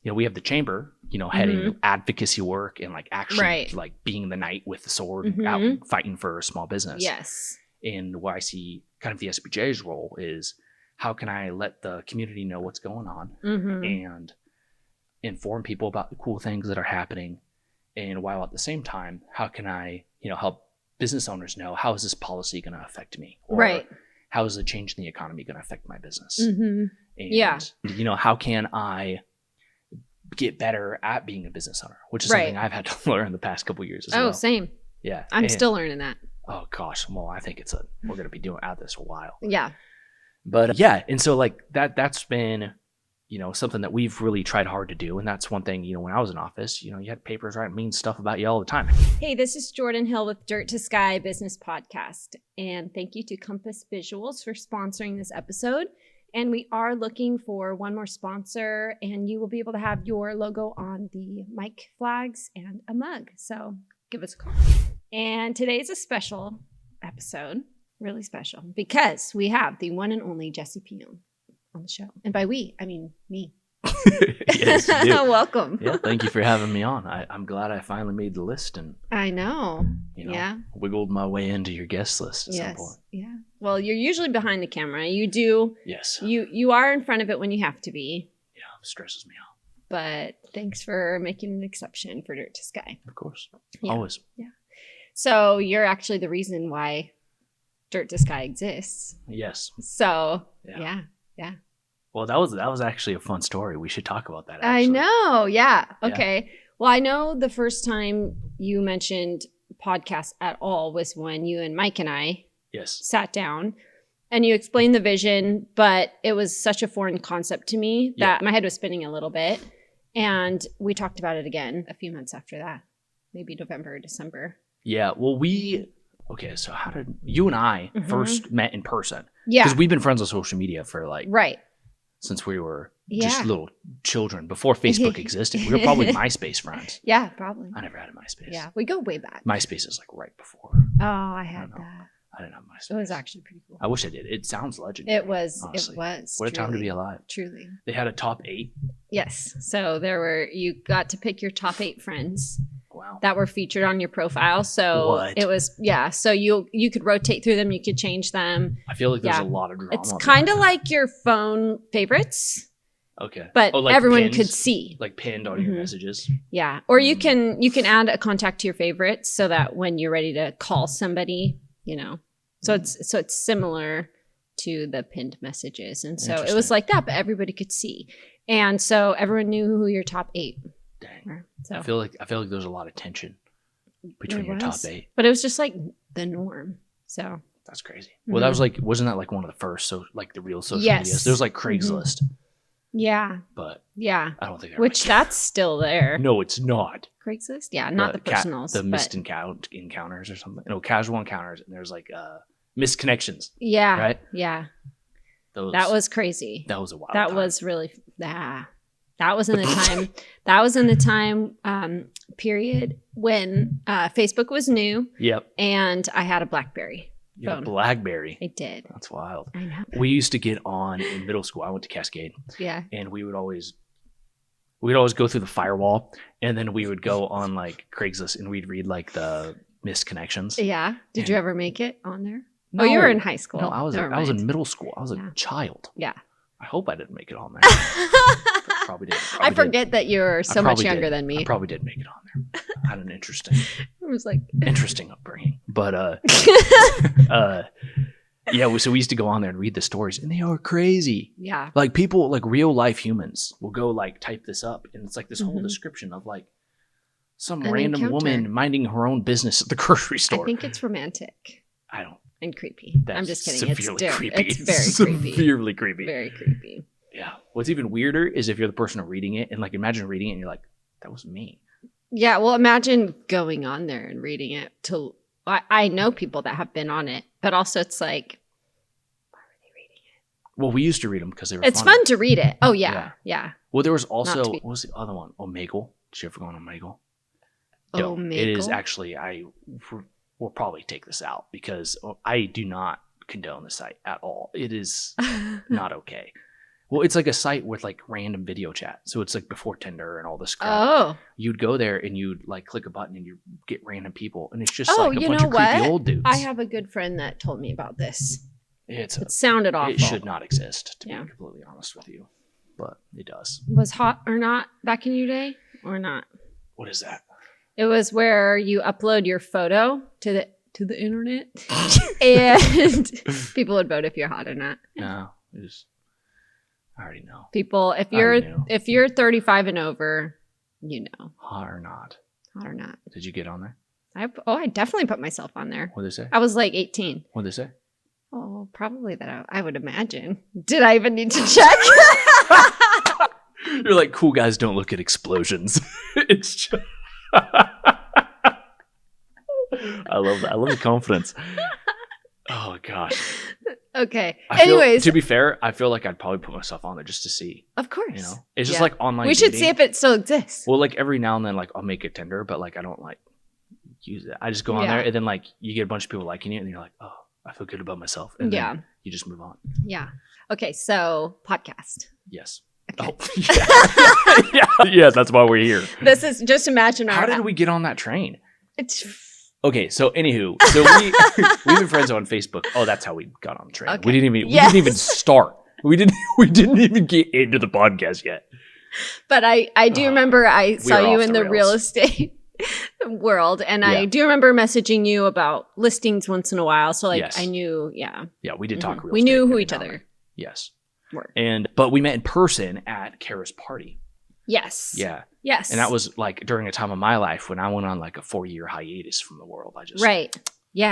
we have the chamber, heading advocacy work and like actually like being the knight with the sword out fighting for a small business. Yes. And what I see kind of the SBJ's role is, how can I let the community know what's going on and inform people about the cool things that are happening? And while at the same time, how can I, help business owners know, how is this policy going to affect me? Or how is the change in the economy going to affect my business? And, how can I get better at being a business owner, which is something I've had to learn the past couple of years as well. Oh, same. Yeah. I'm still learning that. Oh gosh. Well, I think we're going to be doing at this a while. Yeah. But and so like that's been, something that we've really tried hard to do. And that's one thing, when I was in office, you had papers writing mean stuff about you all the time. Hey, this is Jordan Hill with Dirt to Sky Business Podcast. And thank you to Compass Visuals for sponsoring this episode. And we are looking for one more sponsor, and you will be able to have your logo on the mic flags and a mug. So give us a call. And today's a special episode, really special, because we have the one and only Jesse Peone on the show. And by we, I mean me. Yes, you do. Welcome. Yeah, thank you for having me on. I'm glad I finally made the list and I know. Wiggled my way into your guest list at some point. Yeah. Well, you're usually behind the camera. You do. Yes. You are in front of it when you have to be. Yeah, it stresses me out. But thanks for making an exception for Dirt to Sky. Of course. Yeah. Always. Yeah. So you're actually the reason why Dirt to Sky exists. Yes. So yeah. Well, that was actually a fun story. We should talk about that, actually. I know. Yeah. Okay. Well, I know the first time you mentioned podcast at all was when you and Mike and I sat down and you explained the vision, but it was such a foreign concept to me that my head was spinning a little bit. And we talked about it again a few months after that, maybe November or December. Yeah. Well, so how did you and I first met in person? Yeah. Because we've been friends on social media for since we were just little children, before Facebook existed. We were probably MySpace friends. Yeah, probably. I never had a MySpace. Yeah, we go way back. MySpace is like right before. Oh, I had that. I didn't have MySpace. It was actually pretty cool. I wish I did. It sounds legendary. It was. Honestly. It was. What a time to be alive. Truly. They had a top 8. Yes. So you got to pick your top 8 friends. Wow. That were featured on your profile. So it was, so you could rotate through them. You could change them. I feel like there's a lot of drama. It's kind of like your phone favorites. Okay. But like everyone could see. Like pinned on your messages. Yeah. Or you can add a contact to your favorites so that when you're ready to call somebody, So it's similar to the pinned messages. And so it was like that, but everybody could see. And so everyone knew who your top 8 were. So I feel like there's a lot of tension between your top 8. But it was just like the norm. So that's crazy. Well, that was wasn't that like one of the first, so like the real social medias? There was like Craigslist. Yeah. But I don't think that's still there. No, it's not. Craigslist? Yeah, not the personals. The missed encounters or something. No, casual encounters. And there's like missed connections. Yeah. Right? Yeah. That was crazy. That was a wild time. That was really that was in the time period when Facebook was new. Yep. And I had a BlackBerry. You had a BlackBerry. I did. That's wild. I know. We used to get on in middle school. I went to Cascade. Yeah. And we'd always go through the firewall, and then we would go on like Craigslist and we'd read like the missed connections. Yeah. Did you ever make it on there? No. Oh, you were in high school. No, I was in middle school. I was a child. Yeah. I hope I didn't make it on there. Probably did. I forget that you're so much younger than me. I probably did make it on there. I had an interesting upbringing. But so we used to go on there and read the stories, and they are crazy. Yeah. Like people, like real life humans will go like type this up, and it's like this whole description of like some random woman minding her own business at the grocery store. I think it's romantic. I don't. And creepy. I'm just kidding. Severely creepy. It's very creepy. Severely creepy. Very creepy. Yeah. What's even weirder is if you're the person reading it, and like imagine reading it and you're like, that was me. Yeah. Well, imagine going on there and reading it. I know people that have been on it, but also it's like, why were they reading it? Well, we used to read them because they were It's fun to read it. Oh, yeah. Well, there was also, what was the other one? Omegle. Did you ever go on Omegle? Omegle? It is actually, we'll probably take this out because I do not condone the site at all. It is not okay. Well, it's like a site with like random video chat. So it's like before Tinder and all this crap. Oh. You'd go there and you'd like click a button and you get random people. And it's just like a bunch of what? creepy old dudes. I have a good friend that told me about this. It sounded awful. It should not exist, to be completely honest with you. But it does. Was Hot or Not back in your day or not? What is that? It was where you upload your photo to the internet and people would vote if you're hot or not. No, I already know. People, if you're 35 and over, you know. Hot or not. Hot or not. Did you get on there? I definitely put myself on there. What'd they say? I was like 18. What'd they say? Oh, probably that I would imagine. Did I even need to check? You're like, cool guys don't look at explosions. It's just... I love that. I love the confidence. Oh gosh. Okay. Anyways, to be fair, I feel like I'd probably put myself on there just to see. Of course. You know, it's just like online. We should see if it still exists. Well, like every now and then, like I'll make a Tinder, but like I don't like use it. I just go on there, and then like you get a bunch of people liking it, and you're like, oh, I feel good about myself, and then you just move on. Yeah. Okay. So podcast. Yes. Okay. Oh, yeah. That's why we're here. This is just imagine. How did we get on that train? It's. Okay, so anywho, we've been friends on Facebook. Oh, that's how we got on the train. Okay. We didn't even start. We didn't even get into the podcast yet. But I do remember I saw you in the real estate world, and I do remember messaging you about listings once in a while. So like I knew, yeah, we did talk. We knew who each other. Yes, but we met in person at Kara's party. Yes. Yeah. Yes. And that was like during a time of my life when I went on like a 4-year hiatus from the world. I just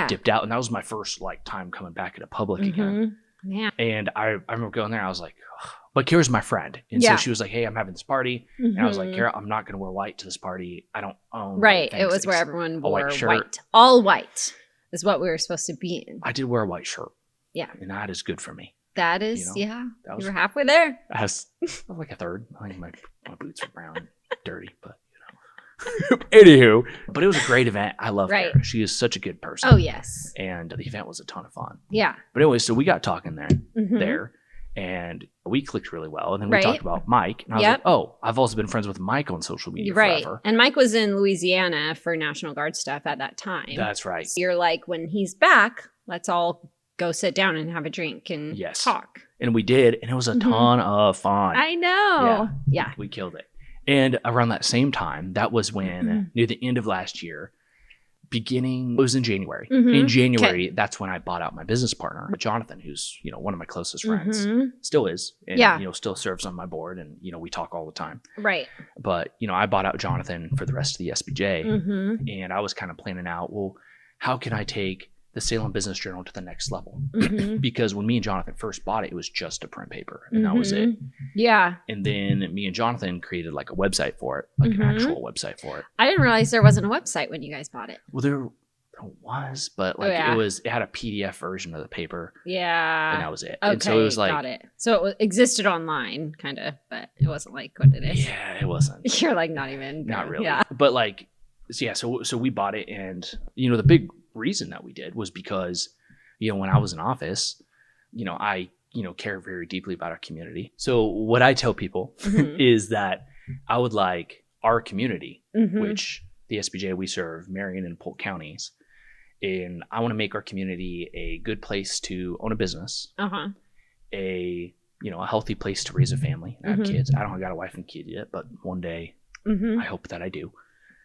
dipped out, and that was my first like time coming back into public again. Yeah. And I remember going there. I was like, ugh. But Kara's my friend, and so she was like, "Hey, I'm having this party," and I was like, "Kara, I'm not going to wear white to this party. I don't own." Right. It was where everyone wore white. All white is what we were supposed to be in. I did wear a white shirt. Yeah. And that is good for me. That is, you were halfway there. I was like a third. I think my boots were brown and dirty, but you know. Anywho, but it was a great event. I love Kara. She is such a good person. Oh, yes. And the event was a ton of fun. Yeah. But anyway, so we got talking there, and we clicked really well. And then we talked about Mike. And I was like, oh, I've also been friends with Mike on social media forever. And Mike was in Louisiana for National Guard stuff at that time. That's right. So you're like, when he's back, let's all go sit down and have a drink and talk. And we did, and it was a ton of fun. I know. Yeah. We killed it. And around that same time, that was when, near the end of last year, it was in January. In January, that's when I bought out my business partner, Jonathan, who's, you know, one of my closest friends, still is, and, you know, still serves on my board, and, you know, we talk all the time. Right. But, you know, I bought out Jonathan for the rest of the SBJ, and I was kind of planning out, well, how can I take the Salem Business Journal to the next level? Because when me and Jonathan first bought it was just a print paper, and that was it. Yeah. And then me and Jonathan created like a website for it, like an actual website for it. I didn't realize there wasn't a website when you guys bought it. Well, there was, but like it had a PDF version of the paper. Yeah. And that was it. Okay, and so it was like, got it. So it existed online kind of, but it wasn't like what it is. Yeah, it wasn't. You're like not really. Yeah. But like, so we bought it, and you know, the big reason that we did was because, you know, when I was in office, you know, I, you know, care very deeply about our community. So what I tell people is that I would like our community, which the SBJ we serve, Marion and Polk counties, and I want to make our community a good place to own a business, a, you know, a healthy place to raise a family and have kids. I don't got a wife and kid yet, but one day I hope that I do.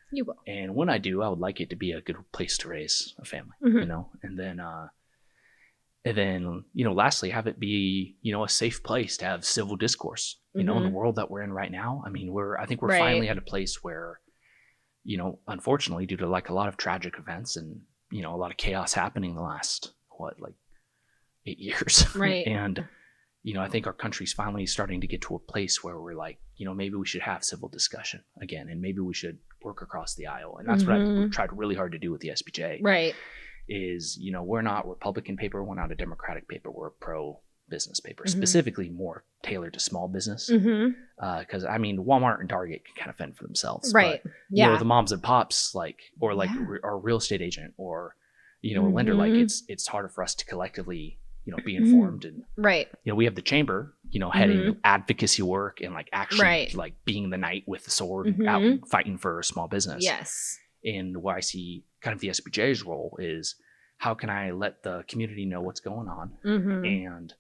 You will. And when I do, I would like it to be a good place to raise a family, you know, and then, you know, lastly, have it be, you know, a safe place to have civil discourse, you know, in the world that we're in right now. I mean, I think we're finally at a place where, you know, unfortunately, due to like a lot of tragic events and, you know, a lot of chaos happening the last, 8 years. Right. And, you know, I think our country's finally starting to get to a place where we're like, you know, maybe we should have civil discussion again, and maybe we should work across the aisle. And that's what I've tried really hard to do with the SBJ. Right. Is, you know, we're not Republican paper, we're not a Democratic paper, we're a pro-business paper, specifically more tailored to small business. Because, I mean, Walmart and Target can kind of fend for themselves. Right. But, you know, the moms and pops, like, or like our real estate agent, or, you know, a lender, like, it's harder for us to collectively, you know, be informed. And, you know, we have the chamber, heading advocacy work and like actually like being the knight with the sword out fighting for a small business. Yes. And where I see kind of the SBJ's role is how can I let the community know what's going on and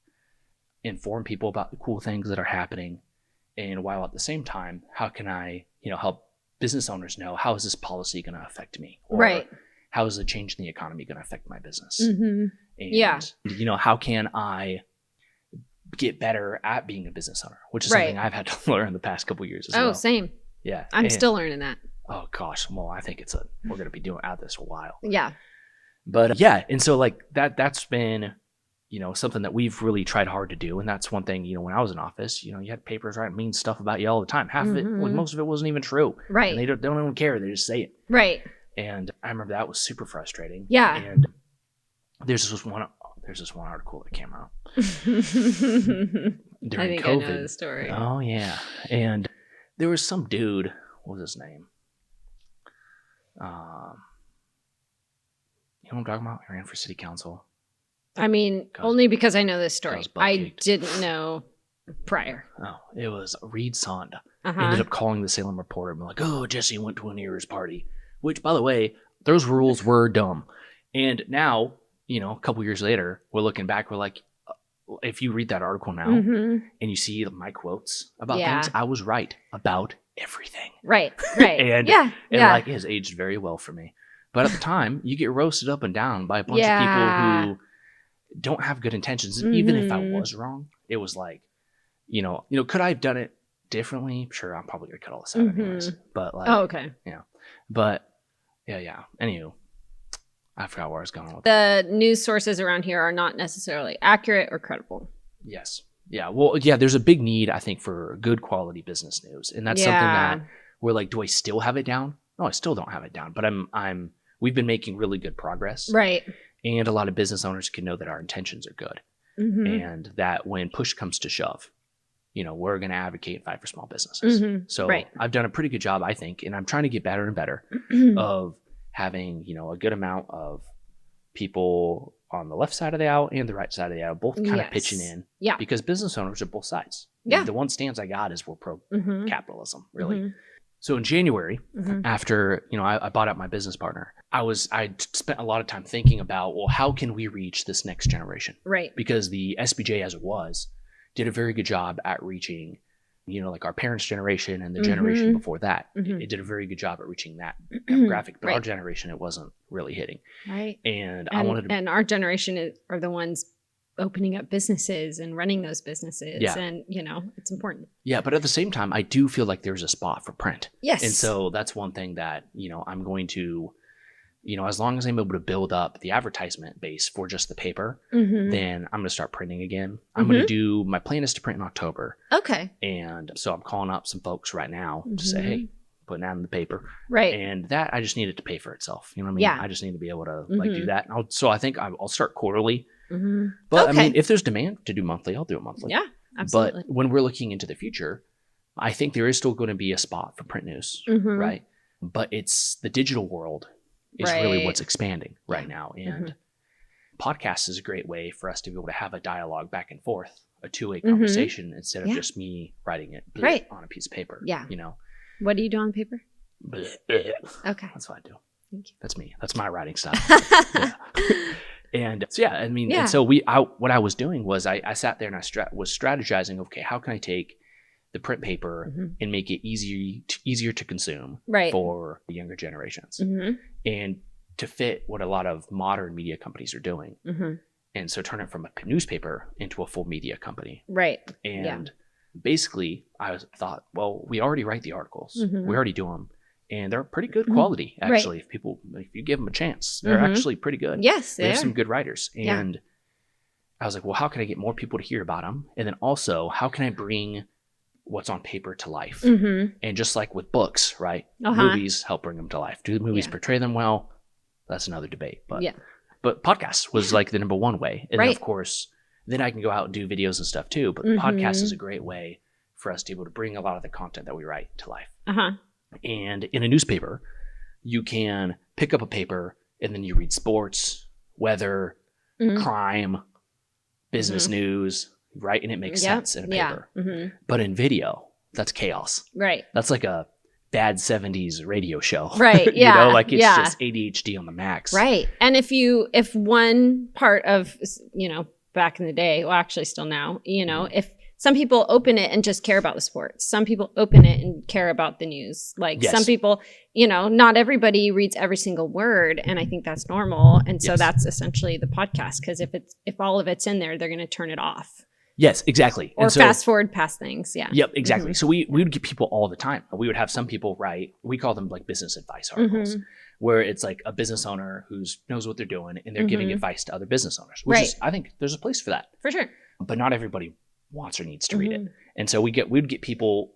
inform people about the cool things that are happening. And while at the same time, how can I, help business owners know how is this policy going to affect me? Or how is the change in the economy going to affect my business? And, how can I get better at being a business owner, which is something I've had to learn the past couple of years as well. Oh, same. Yeah. I'm still learning that. Oh gosh. Well, I think we're going to be doing at this a while. Yeah. But and so like that's been, something that we've really tried hard to do. And that's one thing, when I was in office, you had papers writing mean stuff about you all the time. Half of it, most of it wasn't even true. Right. And they don't even care. They just say it. Right. And I remember that was super frustrating. Yeah. And there's this one article that came out during I think COVID. I know the story. Oh yeah. And there was some dude, what was his name? You know what I'm talking about? He ran for city council. I mean, only because I know this story. I didn't know prior. Oh, it was Reed Sond. Ended up calling the Salem Reporter and be like, oh, Jesse went to a neighbor's party. Which, by the way, those rules were dumb. And now, a couple years later, we're looking back, we're like, if you read that article now and you see my quotes about things, I was right about everything. Right. And like it has aged very well for me. But at the time, you get roasted up and down by a bunch of people who don't have good intentions. And even if I was wrong, it was like, could I have done it differently? Sure, I'm probably gonna cut all this out anyways. But like, okay. Yeah. But yeah. Anywho, I forgot where I was going with the news sources around here are not necessarily accurate or credible. Yes. Yeah. Well, yeah, there's a big need, I think, for good quality business news. And that's something that we're like, do I still have it down? No, I still don't have it down, but we've been making really good progress. Right. And a lot of business owners can know that our intentions are good. And that when push comes to shove, we're going to advocate and fight for small businesses. So I've done a pretty good job, I think, and I'm trying to get better and better of having, a good amount of people on the left side of the aisle and the right side of the aisle, both kind of pitching in. Yeah. Because business owners are both sides. Yeah. The one stance I got is we're pro capitalism, really. So in January, after, I bought out my business partner, I spent a lot of time thinking about, well, how can we reach this next generation? Right. Because the SBJ as it was did a very good job at reaching, like our parents' generation and the generation before that. It did a very good job at reaching that demographic, but our generation, it wasn't really hitting. Right. And I wanted to... And our generation are the ones opening up businesses and running those businesses. Yeah. And, it's important. Yeah. But at the same time, I do feel like there's a spot for print. Yes. And so that's one thing that, I'm going to, as long as I'm able to build up the advertisement base for just the paper, then I'm going to start printing again. I'm going to do, my plan is to print in October. Okay. And so I'm calling up some folks right now to say, hey, putting that in the paper. Right. And that, I just need it to pay for itself. You know what I mean? Yeah. I just need to be able to do that. And so I think I'll start quarterly. But I mean, if there's demand to do monthly, I'll do it monthly. Yeah, absolutely. But when we're looking into the future, I think there is still going to be a spot for print news, right? But it's the digital world is really what's expanding right now. And podcast is a great way for us to be able to have a dialogue back and forth, a two-way conversation instead of just me writing it on a piece of paper. Yeah. What do you do on paper? Okay. That's what I do. Thank you. That's me. That's my writing style. And so, and so what I was doing was I sat there and I was strategizing, okay, how can I take the print paper and make it easier to consume for the younger generations and to fit what a lot of modern media companies are doing. And so turn it from a newspaper into a full media company. Right. And basically I thought, well, we already write the articles. We already do them. And they're pretty good quality, actually. If you give them a chance, they're actually pretty good. Yes, they have some good writers. And I was like, well, how can I get more people to hear about them? And then also, how can I bring what's on paper to life? And just like with books, right? Movies help bring them to life. Do the movies portray them well? That's another debate. But podcasts was like the number one way. And then, of course, then I can go out and do videos and stuff too. But podcast is a great way for us to be able to bring a lot of the content that we write to life. And in a newspaper, you can pick up a paper and then you read sports, weather, crime, business news, right? And it makes sense in a paper. But in video, that's chaos. Right. That's like a bad 70s radio show. Right. Yeah. You know, like it's just ADHD on the max. Right. And if one part of, you know, back in the day, well, actually still now, you know, if some people open it and just care about the sports, some people open it and care about the news. Like some people, you know, not everybody reads every single word. And I think that's normal. And so that's essentially the podcast. Because if all of it's in there, they're going to turn it off. Yes, exactly. Or fast forward past things. Yeah. Yep, exactly. So we would get people all the time. We would have some people write, we call them like business advice articles, where it's like a business owner who knows what they're doing and they're giving advice to other business owners, which is, I think there's a place for that. For sure. But not everybody wants or needs to read it. And so we'd get people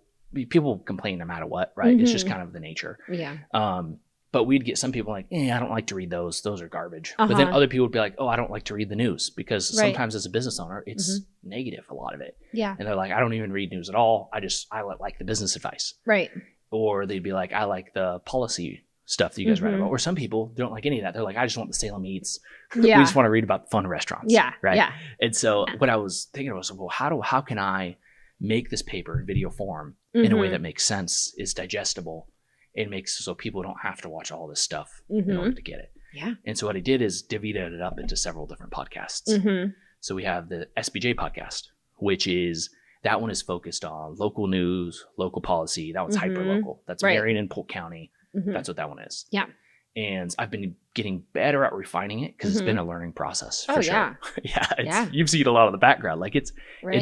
complain no matter what, right? It's just kind of the nature. Yeah. But we'd get some people like, I don't like to read those. Those are garbage. But then other people would be like, I don't like to read the news, because sometimes as a business owner, it's negative, a lot of it. Yeah. And they're like, I don't even read news at all. I like the business advice. Right. Or they'd be like, I like the policy stuff that you guys write about. Or some people don't like any of that. They're like, I just want the Salem eats. Yeah. We just want to read about fun restaurants. Yeah. Right. Yeah. And so what I was thinking was, well, how can I make this paper in video form in a way that makes sense, is digestible, and makes so people don't have to watch all this stuff in order to get it. Yeah. And so what I did is divided it up into several different podcasts. So we have the SBJ podcast, which is, that one is focused on local news, local policy. That one's hyper local. That's Marion and Polk County. That's what that one is. Yeah. And I've been getting better at refining it, because it's been a learning process for sure. Yeah. You've seen a lot of the background. Like it's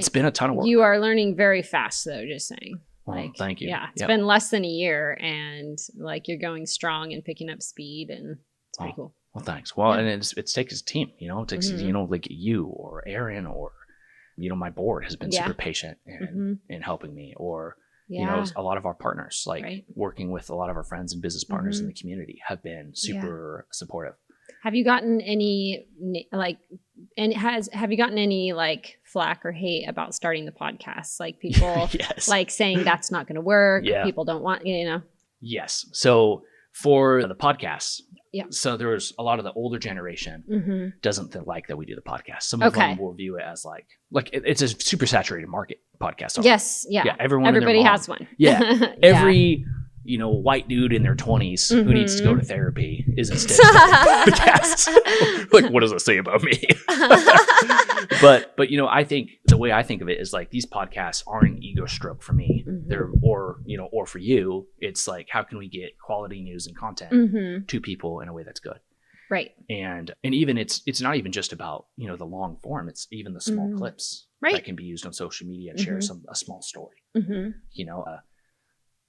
been a ton of work. You are learning very fast though, just saying. Well, thank you. Yeah. It's been less than a year, and like you're going strong and picking up speed, and it's pretty cool. Well, thanks. Well, and it takes a team, you know, it takes, you know, like you or Aaron, or, you know, my board has been super patient in helping me, or, you know, a lot of our partners, like working with a lot of our friends and business partners in the community, have been super supportive. Have you gotten any have you gotten any like flack or hate about starting the podcast? Like people like saying that's not going to work. People don't want, you know? Yes. So for the podcast, so there's a lot of the older generation doesn't like that we do the podcast. Some of them will view it as like it's a super saturated market podcast. So yes. Yeah. Everybody has one. Yeah. Every, you know, white dude in their 20s who needs to go to therapy is instead the podcast. Like, what does it say about me? But you know, I think the way I think of it is like, these podcasts aren't an ego stroke for me. They're, or for you, it's like, how can we get quality news and content to people in a way that's good? Right. And even it's not even just about, you know, the long form. It's even the small clips that can be used on social media and share a small story. You know,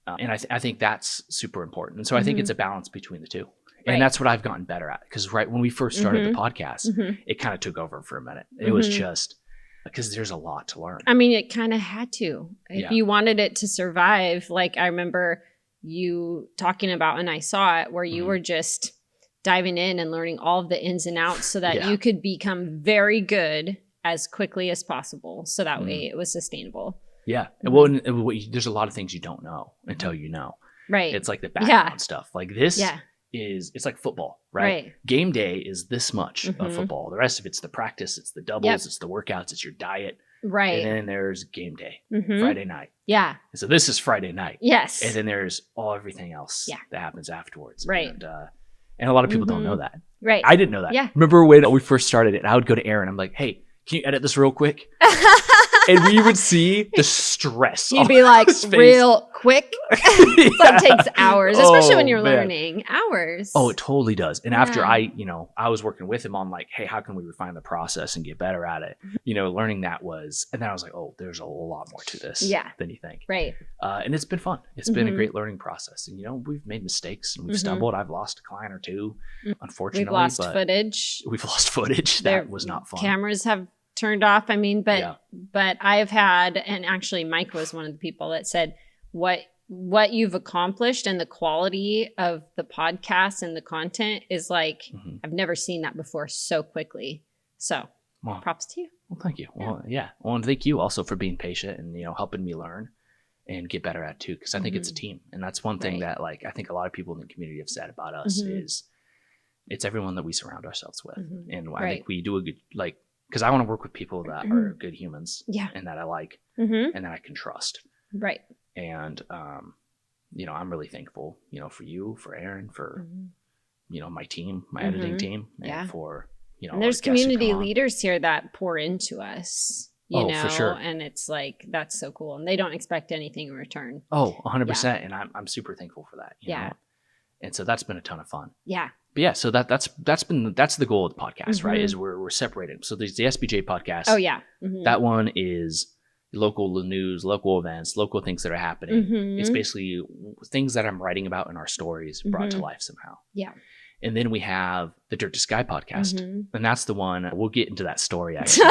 and I think that's super important. And so I think it's a balance between the two. And that's what I've gotten better at. Because when we first started the podcast, it kind of took over for a minute. It was just because there's a lot to learn. I mean, it kind of had to. If you wanted it to survive, like I remember you talking about, and I saw it, where you were just diving in and learning all of the ins and outs so that you could become very good as quickly as possible. So that way it was sustainable. Yeah. Well, there's a lot of things you don't know until you know. Right. It's like the background stuff. Like this it's like football, right? Game day is this much of football. The rest of it's the practice, it's the doubles, it's the workouts, it's your diet. Right. And then there's game day, Friday night. Yeah. And so this is Friday night. Yes. And then there's everything else that happens afterwards. Right. And a lot of people don't know that. Right. I didn't know that. Yeah. Remember when we first started it, I would go to Aaron, I'm like, hey, can you edit this real quick? And we would see the stress. You'd be like, real quick. That takes hours, especially when you're learning. Hours. Oh, it totally does. And after I was working with him on like, hey, how can we refine the process and get better at it? You know, learning that and then I was like, oh, there's a lot more to this than you think. Right. And it's been fun. It's been a great learning process. And, you know, we've made mistakes and we've stumbled. I've lost a client or two, unfortunately. We've lost footage. That was not fun. Cameras have turned off. I mean, but I've had, and actually Mike was one of the people that said what you've accomplished and the quality of the podcast and the content is like, I've never seen that before so quickly. So props to you. Well, thank you. Well, Well, and thank you also for being patient and, you know, helping me learn and get better at it too. Cause I think it's a team. And that's one thing that like, I think a lot of people in the community have said about us is it's everyone that we surround ourselves with. And I think we do a good, like, because I want to work with people that are good humans, and that I like, and that I can trust. Right. And I'm really thankful, for you, for Aaron, for my team, my editing team, and for and there's community leaders here that pour into us. You know, for sure. And it's like, that's so cool. And they don't expect anything in return. Oh, 100%. And I'm super thankful for that. You know? And so that's been a ton of fun. Yeah. But yeah, so that's the goal of the podcast, right? Is we're separated. So there's the SBJ podcast. Oh yeah. That one is local news, local events, local things that are happening. It's basically things that I'm writing about in our stories brought to life somehow. Yeah. And then we have the Dirt to Sky podcast. And that's the one, we'll get into that story actually.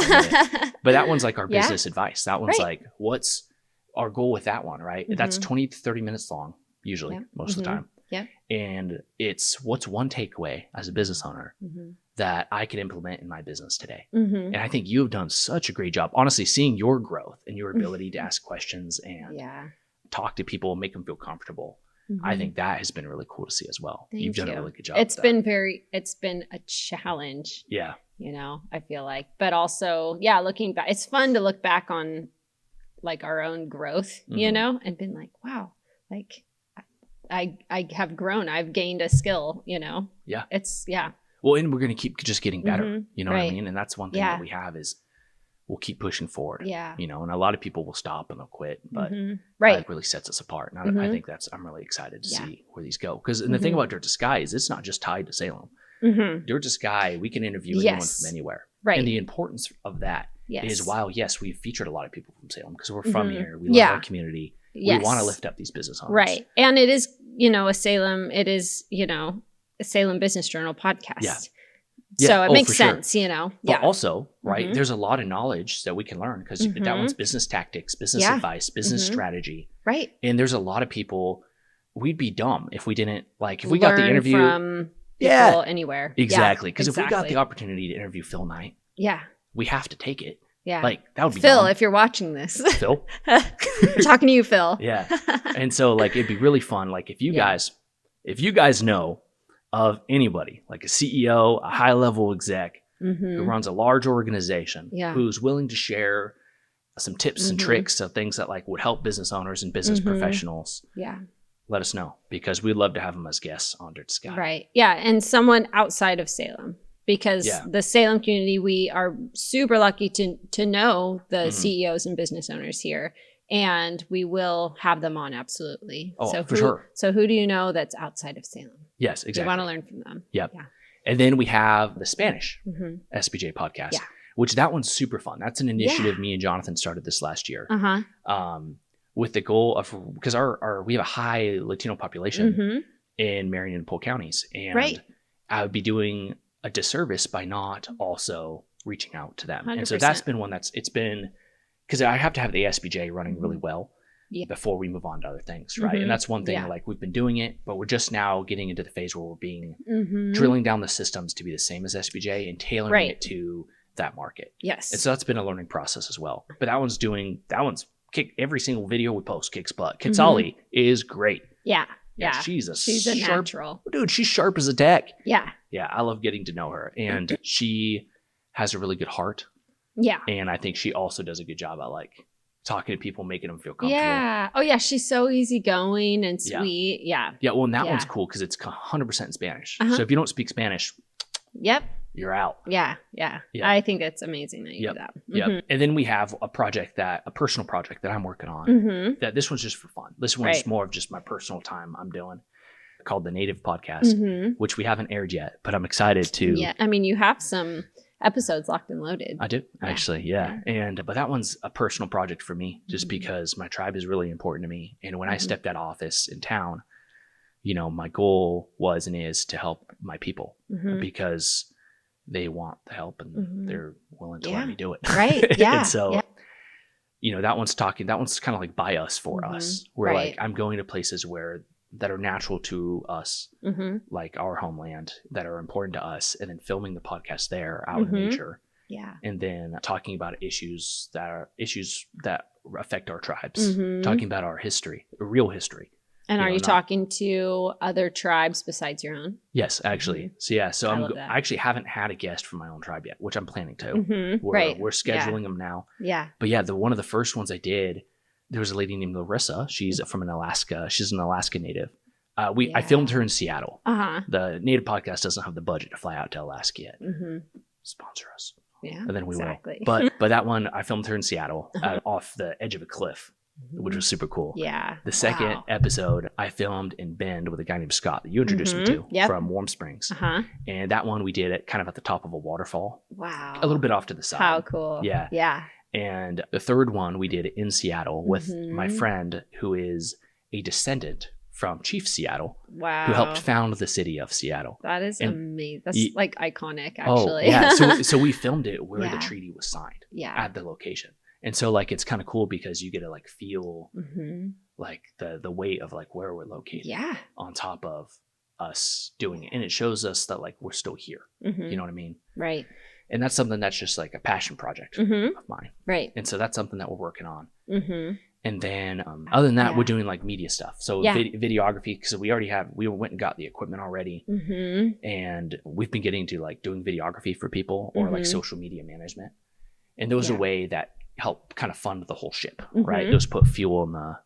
But that one's like our business advice. That one's like, what's our goal with that one, right? That's 20 to 30 minutes long, usually, most of the time. Yeah. And it's what's one takeaway as a business owner that I can implement in my business today. And I think you have done such a great job, honestly, seeing your growth and your ability to ask questions and talk to people and make them feel comfortable. I think that has been really cool to see as well. You've done a really good job. It's been a challenge. Yeah. I feel like, but also, looking back, it's fun to look back on like our own growth, and been like, wow, like I have grown, I've gained a skill, Yeah. Well, and we're going to keep just getting better, what I mean? And that's one thing that we have is we'll keep pushing forward. Yeah. And a lot of people will stop and they'll quit, but that really sets us apart. And I think I'm really excited to see where these go. Because the thing about Dirt to Sky is it's not just tied to Salem. Dirt to Sky, we can interview anyone from anywhere. Right. And the importance of that is while, yes, we've featured a lot of people from Salem because we're from here. We love our community. We want to lift up these business owners. Right. And it is, a Salem Business Journal podcast. Yeah. So it makes sense, But also, right, there's a lot of knowledge that we can learn because that one's business tactics, business advice, business strategy. Right. And there's a lot of people, we'd be dumb if we didn't, like, if we got the interview. From people anywhere. Exactly. Because if we got the opportunity to interview Phil Knight, we have to take it. Yeah. Like, that would be Phil, dumb. If you're watching this. Phil. We're talking to you, Phil. Yeah. And so, like, it'd be really fun. Like, if you guys know of anybody, like a CEO, a high-level exec who runs a large organization, who's willing to share some tips and tricks of things that like would help business owners and business professionals, let us know because we'd love to have them as guests on Dirt to Sky. Right. Yeah. And someone outside of Salem because the Salem community, we are super lucky to know the CEOs and business owners here. And we will have them on, absolutely. Oh, for sure. So who do you know that's outside of Salem? Yes, exactly. You want to learn from them. Yep. Yeah. And then we have the Spanish SBJ Podcast, which that one's super fun. That's an initiative me and Jonathan started this last year with the goal of, because we have a high Latino population in Marion and Polk counties. And I would be doing a disservice by not also reaching out to them. 100%. And so that's been one it's been, because I have to have the SBJ running really well before we move on to other things, right? And that's one thing, like we've been doing it, but we're just now getting into the phase where we're being drilling down the systems to be the same as SBJ and tailoring it to that market. Yes. And so that's been a learning process as well. But that one's every single video we post kicks butt. Kitsali is great. Yeah. She's a sharp, natural. Dude, she's sharp as a tack. Yeah. Yeah. I love getting to know her. And she has a really good heart. Yeah. And I think she also does a good job at like talking to people, making them feel comfortable. Yeah. Oh yeah. She's so easygoing and sweet. Yeah. Yeah. Well, and that one's cool because it's 100% in Spanish. So if you don't speak Spanish, you're out. Yeah. I think it's amazing that you do that. Yep. And then we have a personal project that I'm working on that this one's just for fun. This one's more of just my personal time I'm doing called the Native Podcast, which we haven't aired yet, but I'm excited to. Yeah. I mean, you have some episodes locked and loaded. I do actually. Yeah. But that one's a personal project for me just because my tribe is really important to me. And when I stepped out of office in town, my goal was and is to help my people because they want the help and they're willing to let me do it. Right. Yeah. And so, that one's kind of like by us for us. Where like I'm going to places that are natural to us, like our homeland, that are important to us, and then filming the podcast there out in nature. Yeah. And then talking about issues that affect our tribes, talking about our history, real history. And are you talking to other tribes besides your own? Yes, actually. So yeah, so I actually haven't had a guest from my own tribe yet, which I'm planning to. Mm-hmm. We're scheduling them now. Yeah. But yeah, one of the first ones I did, there was a lady named Larissa. She's from Alaska. She's an Alaska native. I filmed her in Seattle. The Native Podcast doesn't have the budget to fly out to Alaska yet. Mm-hmm. Sponsor us. Yeah, and then we will. But that one, I filmed her in Seattle off the edge of a cliff, which was super cool. Yeah. The second episode I filmed in Bend with a guy named Scott that you introduced me to from Warm Springs. And that one we did it kind of at the top of a waterfall. Wow. A little bit off to the side. How cool. Yeah. Yeah. And the third one we did in Seattle with my friend who is a descendant from Chief Seattle. Wow. Who helped found the city of Seattle. That is amazing. That's like iconic, actually. Oh, yeah. So we filmed it where the treaty was signed at the location. And so like it's kind of cool because you get to like feel like the weight of like where we're located on top of us doing it. And it shows us that like we're still here. You know what I mean? Right. And that's something that's just like a passion project of mine. Right. And so that's something that we're working on. And then other than that, we're doing like media stuff. So videography, because we went and got the equipment already. And we've been getting to like doing videography for people or like social media management. And those are a way that help kind of fund the whole ship, right? Those put fuel in the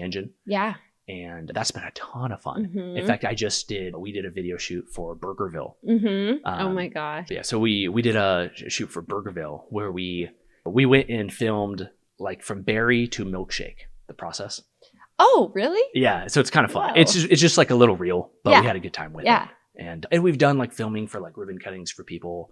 engine. Yeah. And that's been a ton of fun. In fact, we did a video shoot for Burgerville. Oh my gosh. Yeah. So we did a shoot for Burgerville where we went and filmed like from berry to milkshake, the process. Oh, really? Yeah. So it's kind of fun. Whoa. It's just like a little reel, but we had a good time with it. And we've done like filming for like ribbon cuttings for people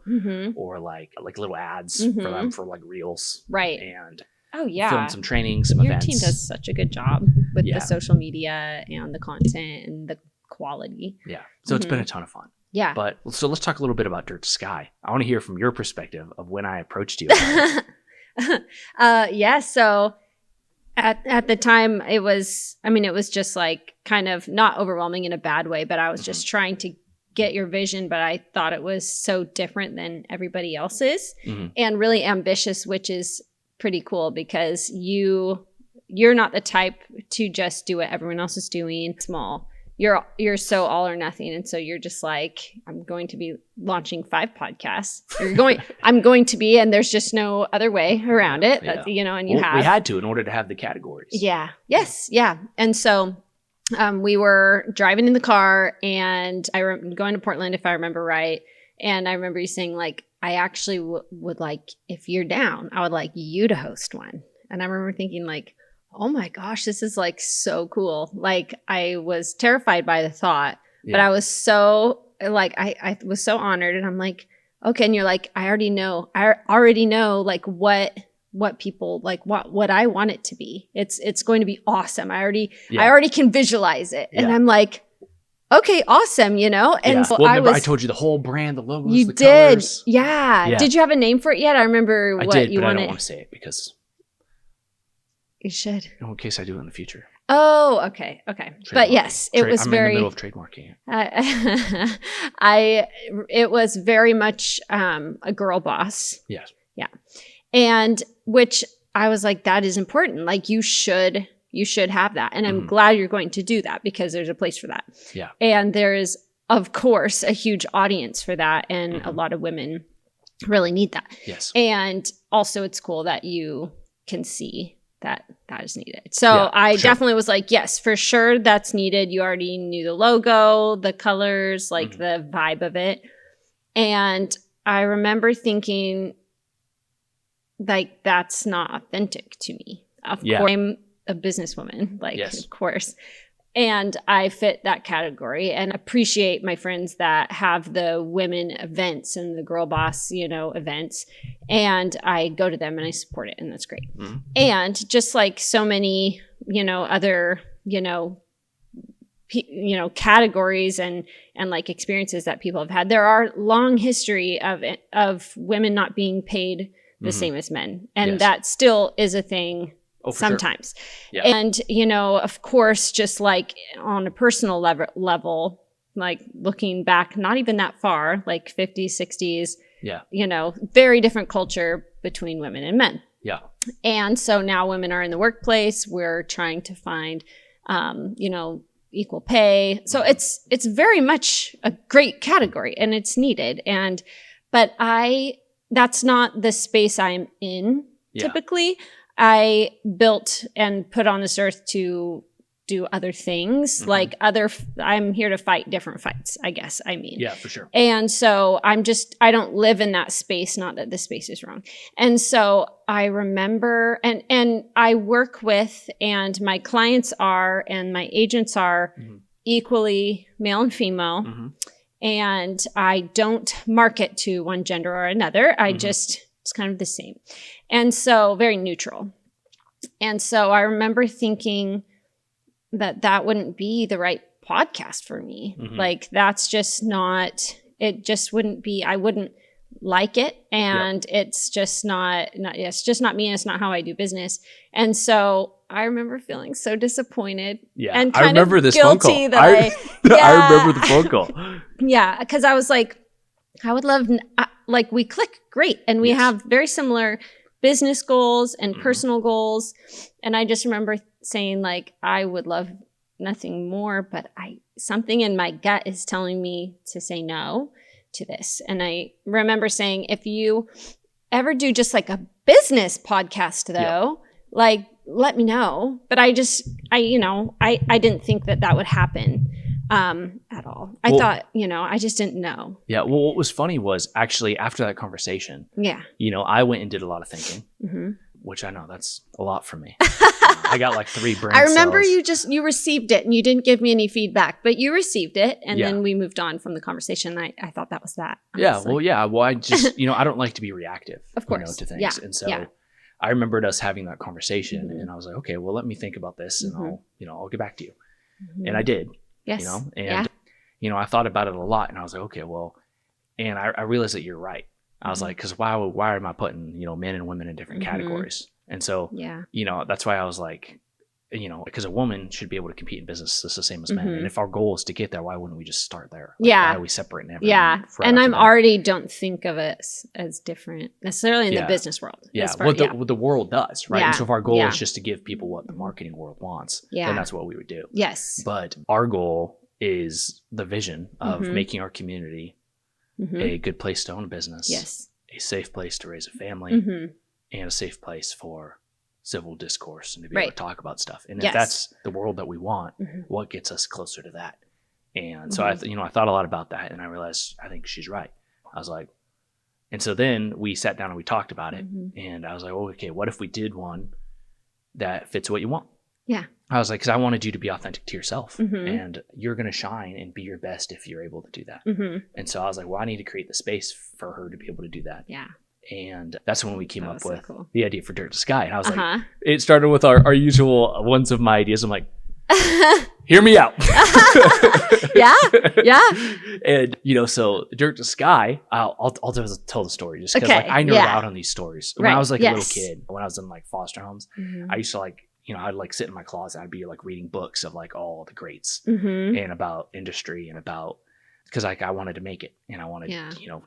or like little ads for them for like reels. Right. And filmed some training, some Your events. team does such a good job with the social media and the content and the quality. Yeah. So it's been a ton of fun. Yeah. But so let's talk a little bit about Dirt to Sky. I want to hear from your perspective of when I approached you. So at the time it was just like kind of not overwhelming in a bad way, but I was just trying to get your vision, but I thought it was so different than everybody else's and really ambitious, which is pretty cool because you're not the type to just do what everyone else is doing small. You're so all or nothing. And so you're just like, I'm going to be launching 5 podcasts. I'm going to be, and there's just no other way around it. That's, and we had to in order to have the categories. Yeah. Yes. Yeah. And so we were driving in the car and going to Portland, if I remember right. And I remember you saying like, I actually would like, if you're down, I would like you to host one. And I remember thinking like, oh my gosh, this is like so cool. Like I was terrified by the thought, but I was so like, I was so honored and I'm like, okay. And you're like, I already know like what people like, what I want it to be. It's going to be awesome. I already can visualize it. And I'm like, okay, awesome. And so I told you the whole brand, the logos, you the did. colors. Yeah. Did you have a name for it yet? I remember I what did, you but wanted. I don't want to say it because you should. In case I do in the future. Oh, okay. But yes, it was I'm in the middle of trademarking it. It was very much a girl boss. Yes. Yeah. And which I was like, that is important. Like you should have that. And I'm glad you're going to do that because there's a place for that. Yeah. And there is, of course, a huge audience for that. And a lot of women really need that. Yes. And also it's cool that you can see that is needed. So I definitely was like, yes, for sure that's needed. You already knew the logo, the colors, like the vibe of it. And I remember thinking like, that's not authentic to me. Of course, I'm a businesswoman, like, of course. And I fit that category and appreciate my friends that have the women events and the girl boss, events. And I go to them and I support it. And that's great. And just like so many, other, categories and like experiences that people have had, there are long history of women not being paid the same as men. And that still is a thing. Sometimes. Sure. Yeah. And, of course, just like on a personal level, like looking back, not even that far, like 50s, 60s, very different culture between women and men. Yeah. And so now women are in the workplace. We're trying to find, equal pay. So it's very much a great category and it's needed. But that's not the space I'm in typically. I built and put on this earth to do other things, like I'm here to fight different fights, I guess. Yeah, for sure. And so I don't live in that space, not that the space is wrong. And so I remember, and I work with, and my clients are, and my agents are equally male and female. And I don't market to one gender or another. It's kind of the same. And so very neutral. And so I remember thinking that wouldn't be the right podcast for me. Like that's just not, it just wouldn't be, I wouldn't like it. And it's just not, it's just not me. And it's not how I do business. And so I remember feeling so disappointed. Yeah. And I remember this phone call. That I remember the phone call. Yeah. Cause I was like, I would love, like we click great. And we have very similar business goals and personal goals. And I just remember saying like, I would love nothing more, but something in my gut is telling me to say no to this. And I remember saying, if you ever do just like a business podcast though, like let me know. But I didn't think that would happen at all. I thought, I just didn't know. Yeah. Well, what was funny was actually after that conversation, I went and did a lot of thinking, which I know that's a lot for me. I got like 3 brain I remember cells. you received it and you didn't give me any feedback, but you received it. And then we moved on from the conversation. I thought that was that. Honestly. Well, I just, I don't like to be reactive, of course, to things. And so I remembered us having that conversation and I was like, okay, well, let me think about this and I'll get back to you. And I did. Yes. I thought about it a lot and I was like, okay, well, and I realized that you're right. I was like, because why am I putting, men and women in different categories? And so, that's why I was like, because a woman should be able to compete in business just the same as men. And if our goal is to get there, why wouldn't we just start there? Like, why are we separate and everything? And I'm already don't think of it as different necessarily in the business world. What the world does, right? And so if our goal is just to give people what the marketing world wants, then that's what we would do. Yes. But our goal is the vision of making our community a good place to own a business, a safe place to raise a family, and a safe place for civil discourse and to be able to talk about stuff. And if that's the world that we want, what gets us closer to that? And so I thought a lot about that and I realized I think she's right. I was like, and so then we sat down and we talked about it and I was like, oh, okay, what if we did one that fits what you want? Yeah. I was like, because I wanted you to be authentic to yourself and you're going to shine and be your best if you're able to do that. And so I was like, well, I need to create the space for her to be able to do that. Yeah. And that's when we came up with the idea for Dirt to Sky. And I was like, it started with our usual ones of my ideas. I'm like, hear me out. Yeah. And, so Dirt to Sky, I'll just tell the story just because I nerd out on these stories. When I was like a little kid, when I was in like foster homes, I used to I'd like sit in my closet. I'd be like reading books of like all the greats and about industry and about, because like I wanted to make it and I wanted,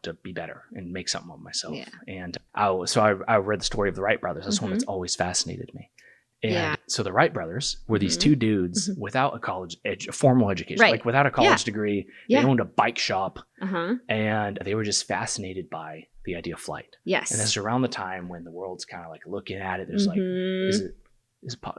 to be better and make something of myself. Yeah. And I read the story of the Wright brothers. That's one that's always fascinated me. And so the Wright brothers were these 2 dudes without a formal education, like without a college degree. They owned a bike shop and they were just fascinated by the idea of flight. Yes. And that's around the time when the world's kind of like looking at it. There's like,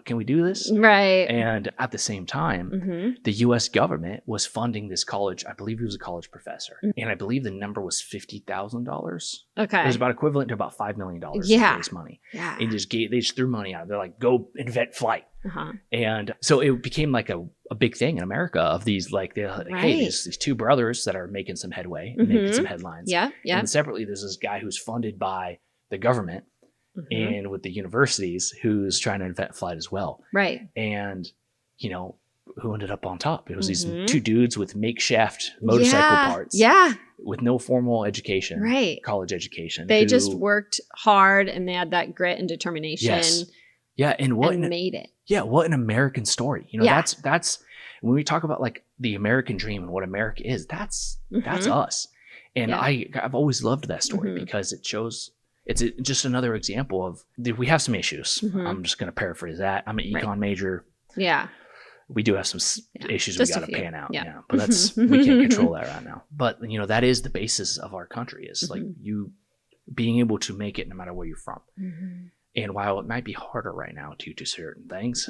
can we do this? Right. And at the same time, the U.S. government was funding this college. I believe he was a college professor. And I believe the number was $50,000. Okay. It was about equivalent to about $5 million to raise money. Yeah. And they just threw money out. They're like, go invent flight. And so it became like a big thing in America of these, like, hey, there's these 2 brothers that are making some headway and making some headlines. Yeah. Yeah. And separately, there's this guy who's funded by the government. And with the universities who's trying to invent flight as well. Right. And, who ended up on top? It was these 2 dudes with makeshift motorcycle parts. Yeah. With no formal education. Right. College education. They just worked hard and they had that grit and determination. Yes. Yeah. And made it. Yeah. What an American story. That's when we talk about like the American dream and what America is, that's us. And I've always loved that story because it shows. It's just another example of we have some issues. I'm just going to paraphrase that. I'm an econ major. Yeah. We do have some issues we Just a got to few. pan out. Yeah. Yeah. But we can't control that right now. But, you know, that is the basis of our country is like you being able to make it no matter where you're from. And while it might be harder right now to do certain things,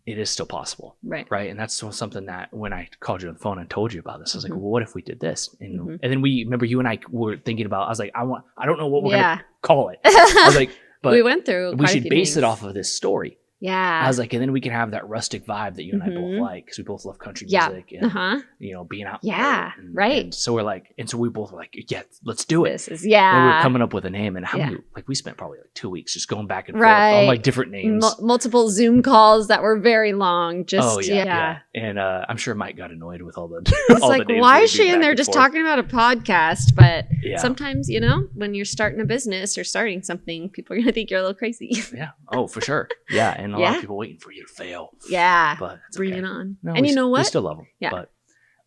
it is still possible. Right. And that's something that when I called you on the phone and told you about this, I was like, well, what if we did this? And then we remember you and I were thinking about, I was like, I don't know what we're going to call it. I was like, but we went through we should base it off of this story. Yeah. I was like, and then we can have that rustic vibe that you and I both like, because we both love country music and, you know, being out. Yeah. And, right. And so we're like, and so we both were like, yeah, let's do it. This is, And we were coming up with a name, and how many, like we spent probably like 2 weeks just going back and forth on like different names. Multiple Zoom calls that were very long. Just, And I'm sure Mike got annoyed with all the, it's all like, the names why is she in there just talking about a podcast? But sometimes, you know, when you're starting a business or starting something, people are going to think you're a little crazy. Yeah. Oh, for sure. Yeah. And a lot of people waiting for you to fail. Yeah. But bring it on. No, and you know what? We still love them. Yeah. But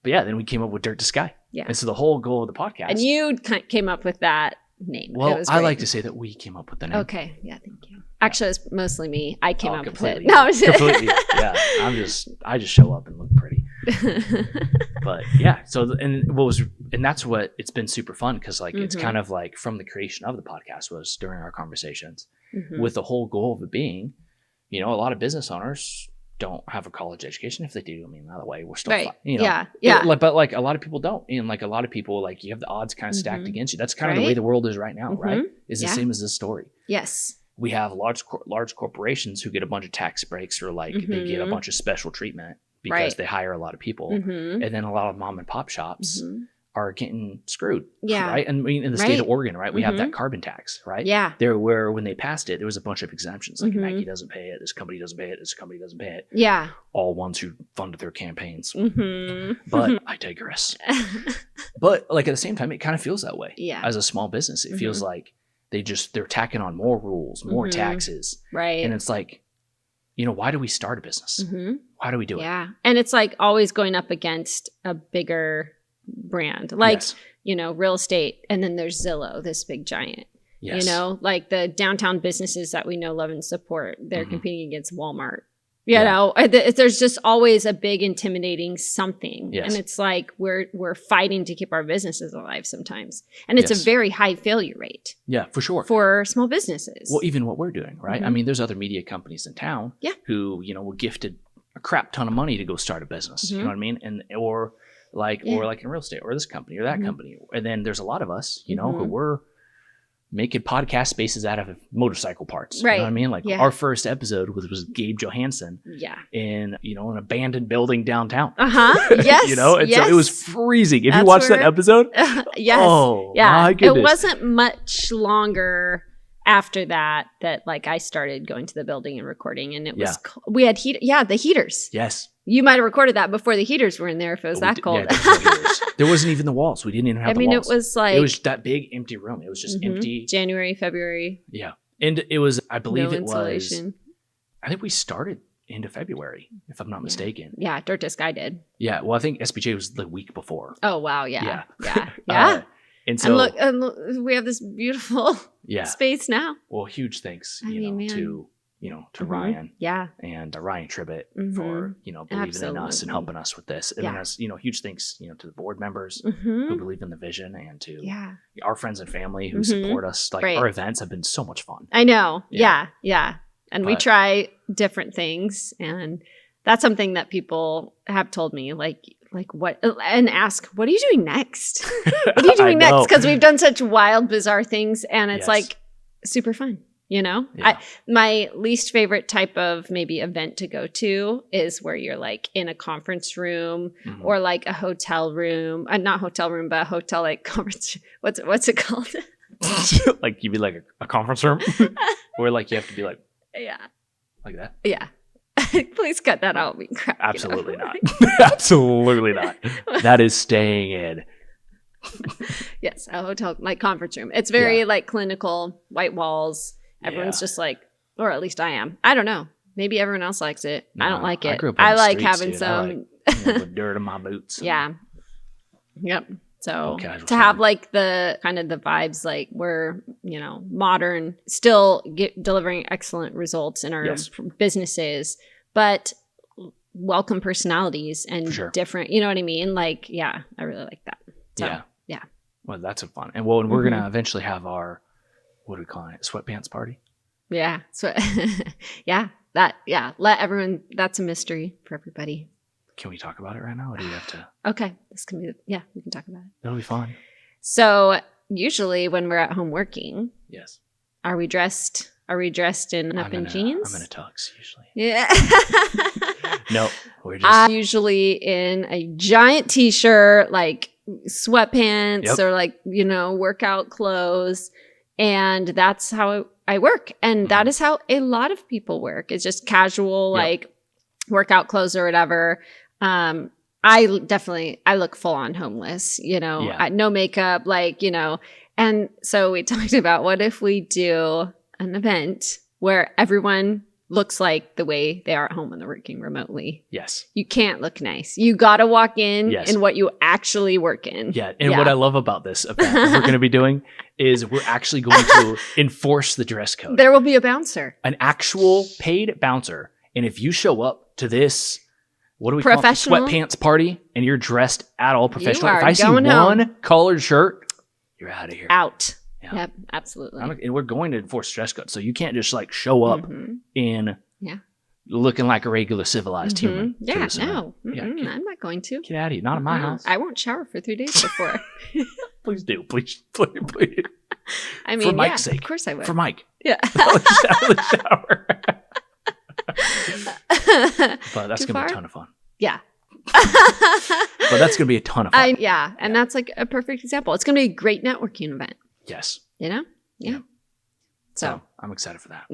yeah, then we came up with Dirt to Sky. Yeah. And so the whole goal of the podcast. And you came up with that name. Well, I like to say that we came up with the name. Okay. Yeah. Thank you. Actually, it's mostly me. I came up with it. No, completely. Yeah. I just show up and look pretty. But yeah. So, and that's what it's been super fun because like it's kind of like from the creation of the podcast was during our conversations with the whole goal of it being, you know, a lot of business owners don't have a college education. If they do, I mean, by the way, we're still fine, you know. Yeah. But like a lot of people don't, and like a lot of people, like you have the odds kind of stacked against you. That's kind of the way the world is right now, right? Is the same as this story. Yes. We have large corporations who get a bunch of tax breaks or like they get a bunch of special treatment because they hire a lot of people, and then a lot of mom and pop shops are getting screwed. Yeah. Right. And I mean, in the state of Oregon, right, we have that carbon tax, right? Yeah. There where when they passed it, there was a bunch of exemptions. Like Nike doesn't pay it. This company doesn't pay it. This company doesn't pay it. Yeah. All ones who funded their campaigns. But I digress. But like at the same time, it kind of feels that way. Yeah. As a small business, it feels like they're tacking on more rules, more taxes. Right. And it's like, you know, why do we start a business? Why do we do it? Yeah. And it's like always going up against a bigger brand, like, you know, real estate. And then there's Zillow, this big giant, you know, like the downtown businesses that we know, love, and support. They're competing against Walmart. You know, there's just always a big intimidating something. Yes. And it's like we're fighting to keep our businesses alive sometimes. And it's a very high failure rate. Yeah, for sure. For small businesses. Well, even what we're doing, right? I mean, there's other media companies in town who, you know, were gifted a crap ton of money to go start a business. You know what I mean? And or like in real estate or this company or that company. And then there's a lot of us, you know, who were making podcast spaces out of motorcycle parts. Right. You know what I mean? Like our first episode was Gabe Johansson. Yeah. In, you know, an abandoned building downtown. Yes. You know, and so it was freezing. If you watched that episode, yes. Oh my goodness. It wasn't much longer after that like I started going to the building and recording, and it was we had the heaters. Yes. You might have recorded that before the heaters were in there if it was that cold. There wasn't even the walls. We didn't even have the walls. It was that big empty room. It was just empty. January, February. Yeah. And it was, I believe I think we started into February, if I'm not mistaken. Yeah, Dirt to Sky did. Yeah. Well, I think SBJ was the week before. Oh, wow. Yeah. Yeah. And so and look, we have this beautiful space now. Well, huge thanks, to Ryan. Yeah. And Ryan Tribbett for, you know, believing in us and helping us with this. And then as, you know, huge thanks, you know, to the board members who believe in the vision and to our friends and family who support us. Like our events have been so much fun. I know. Yeah. And we try different things, and that's something that people have told me, like what, and ask, what are you doing next? What are you doing next? Because we've done such wild, bizarre things, and it's like super fun. You know, my least favorite type of maybe event to go to is where you're like in a conference room or like a hotel room, not hotel room, but a hotel like conference. What's it called? Like you mean like a conference room where like you have to be like like that. Yeah. Please cut that out. Crap, absolutely not. Absolutely not. That is staying in. Yes, a hotel like conference room. It's very like clinical, white walls. Everyone's just like, or at least I am. I don't know. Maybe everyone else likes it. No, I don't like it. I like having some with dirt in my boots. Yeah. Yep. So to have like the kind of the vibes, like we're, you know, modern, still delivering excellent results in our businesses, but welcome personalities and different, you know what I mean? Like, yeah, I really like that. So, yeah. Well, that's a fun. And we're going to eventually have our, what do we call it? Sweatpants party? Yeah. So, let everyone, that's a mystery for everybody. Can we talk about it right now? Or do we have to? Okay. This can be, we can talk about it. It'll be fun. So usually when we're at home working. Yes. Are we dressed in up in jeans? I'm in a tux usually. Yeah. No, we're just. I'm usually in a giant t-shirt, like sweatpants or like, workout clothes. And that's how I work. And that is how a lot of people work. It's just casual, like workout clothes or whatever. I look full on homeless, no makeup, and so we talked about what if we do an event where everyone looks like the way they are at home when they're working remotely. Yes. You can't look nice. You got to walk in in what you actually work in. Yeah. And what I love about this event that we're going to be doing is we're actually going to enforce the dress code. There will be a bouncer. An actual paid bouncer. And if you show up to this, what do we call it? Sweatpants party, and you're dressed at all professional. If I see one collared shirt, you're out of here. Out. Yeah. Yep, absolutely. And we're going to enforce dress code. So you can't just like show up in looking like a regular civilized human. Yeah, no. I'm not going to. Get out of here. Not in my house. I won't shower for 3 days before. Please do. Please. I mean, for Mike's sake. Of course I would. For Mike. Yeah. Just out of the shower. But that's going to be a ton of fun. Yeah. But that's going to be a ton of fun. And that's like a perfect example. It's going to be a great networking event. Yes. Yeah. So I'm excited for that.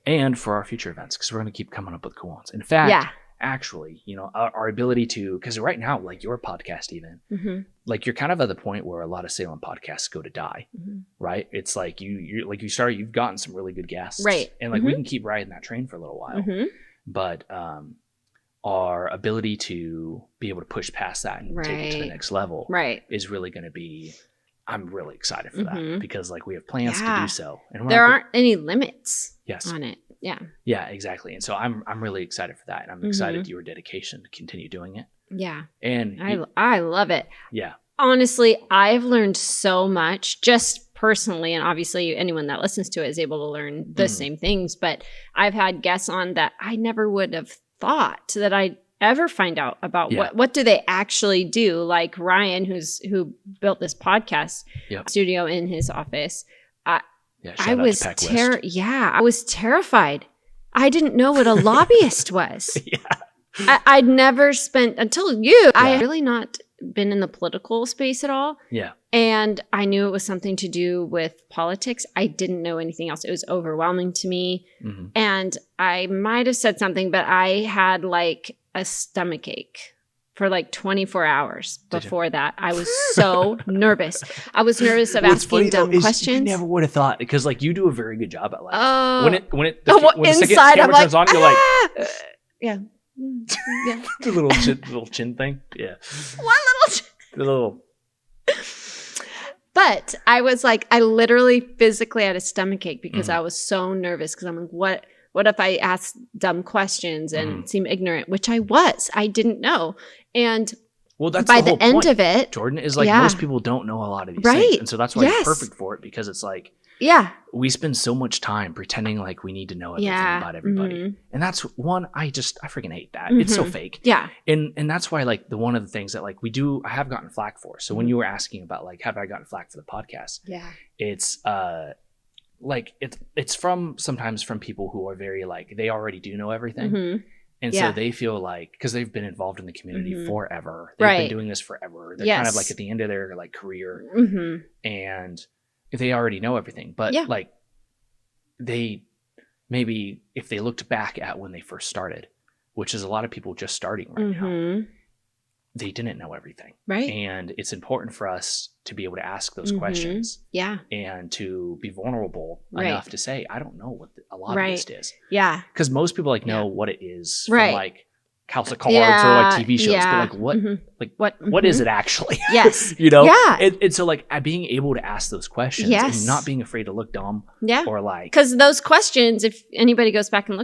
And for our future events, because we're going to keep coming up with cool ones. In fact, actually, our ability to, because right now, like your podcast even, like you're kind of at the point where a lot of Salem podcasts go to die, right? It's like you've gotten some really good guests. Right. And like we can keep riding that train for a little while. But our ability to be able to push past that and take it to the next level is really going to be, I'm really excited for that because like we have plans to do so. And there aren't any limits on it. Yeah. Yeah, exactly. And so I'm really excited for that. And I'm excited your dedication to continue doing it. Yeah. And I love it. Yeah. Honestly, I've learned so much just personally. And obviously anyone that listens to it is able to learn the same things. But I've had guests on that I never would have thought that I'd ever find out about what do they actually do. Like Ryan, who built this podcast studio in his office. I was terrified. I didn't know what a lobbyist was. I'd never spent until you. I had really not been in the political space at all. Yeah. And I knew it was something to do with politics. I didn't know anything else. It was overwhelming to me. And I might have said something, but I had like a stomach ache for like 24 hours before that. I was so nervous. I was nervous of asking dumb questions. You never would have thought, because like you do a very good job at like when the inside camera turns on, you're like yeah. The little chin thing. Yeah. One little chin. The little. But I was like, I literally physically had a stomach ache because I was so nervous because I'm like, what if I ask dumb questions and seem ignorant, which I was. I didn't know. And that's by the whole end point, of it, Jordan, is like most people don't know a lot of these things. And so that's why it's perfect for it, because it's like we spend so much time pretending like we need to know everything about everybody. And that's one, I freaking hate that. It's so fake. Yeah. And that's why like one of the things that like we do, I have gotten flack for. So when you were asking about like, have I gotten flack for the podcast? Yeah. It's like it's sometimes from people who are very like, they already do know everything. And so they feel like, because they've been involved in the community forever, they've been doing this forever. They're kind of like at the end of their like career, and they already know everything. But like they maybe, if they looked back at when they first started, which is a lot of people just starting right now, they didn't know everything. Right. And it's important for us to be able to ask those questions. Yeah. And to be vulnerable enough to say, I don't know what a lot of this is. Yeah. Because most people like know what it is from like House of Cards or like TV shows, but like what is it actually? Yes. You know? Yeah. And so like being able to ask those questions and not being afraid to look dumb. Yeah. Or like, because those questions, if anybody goes back and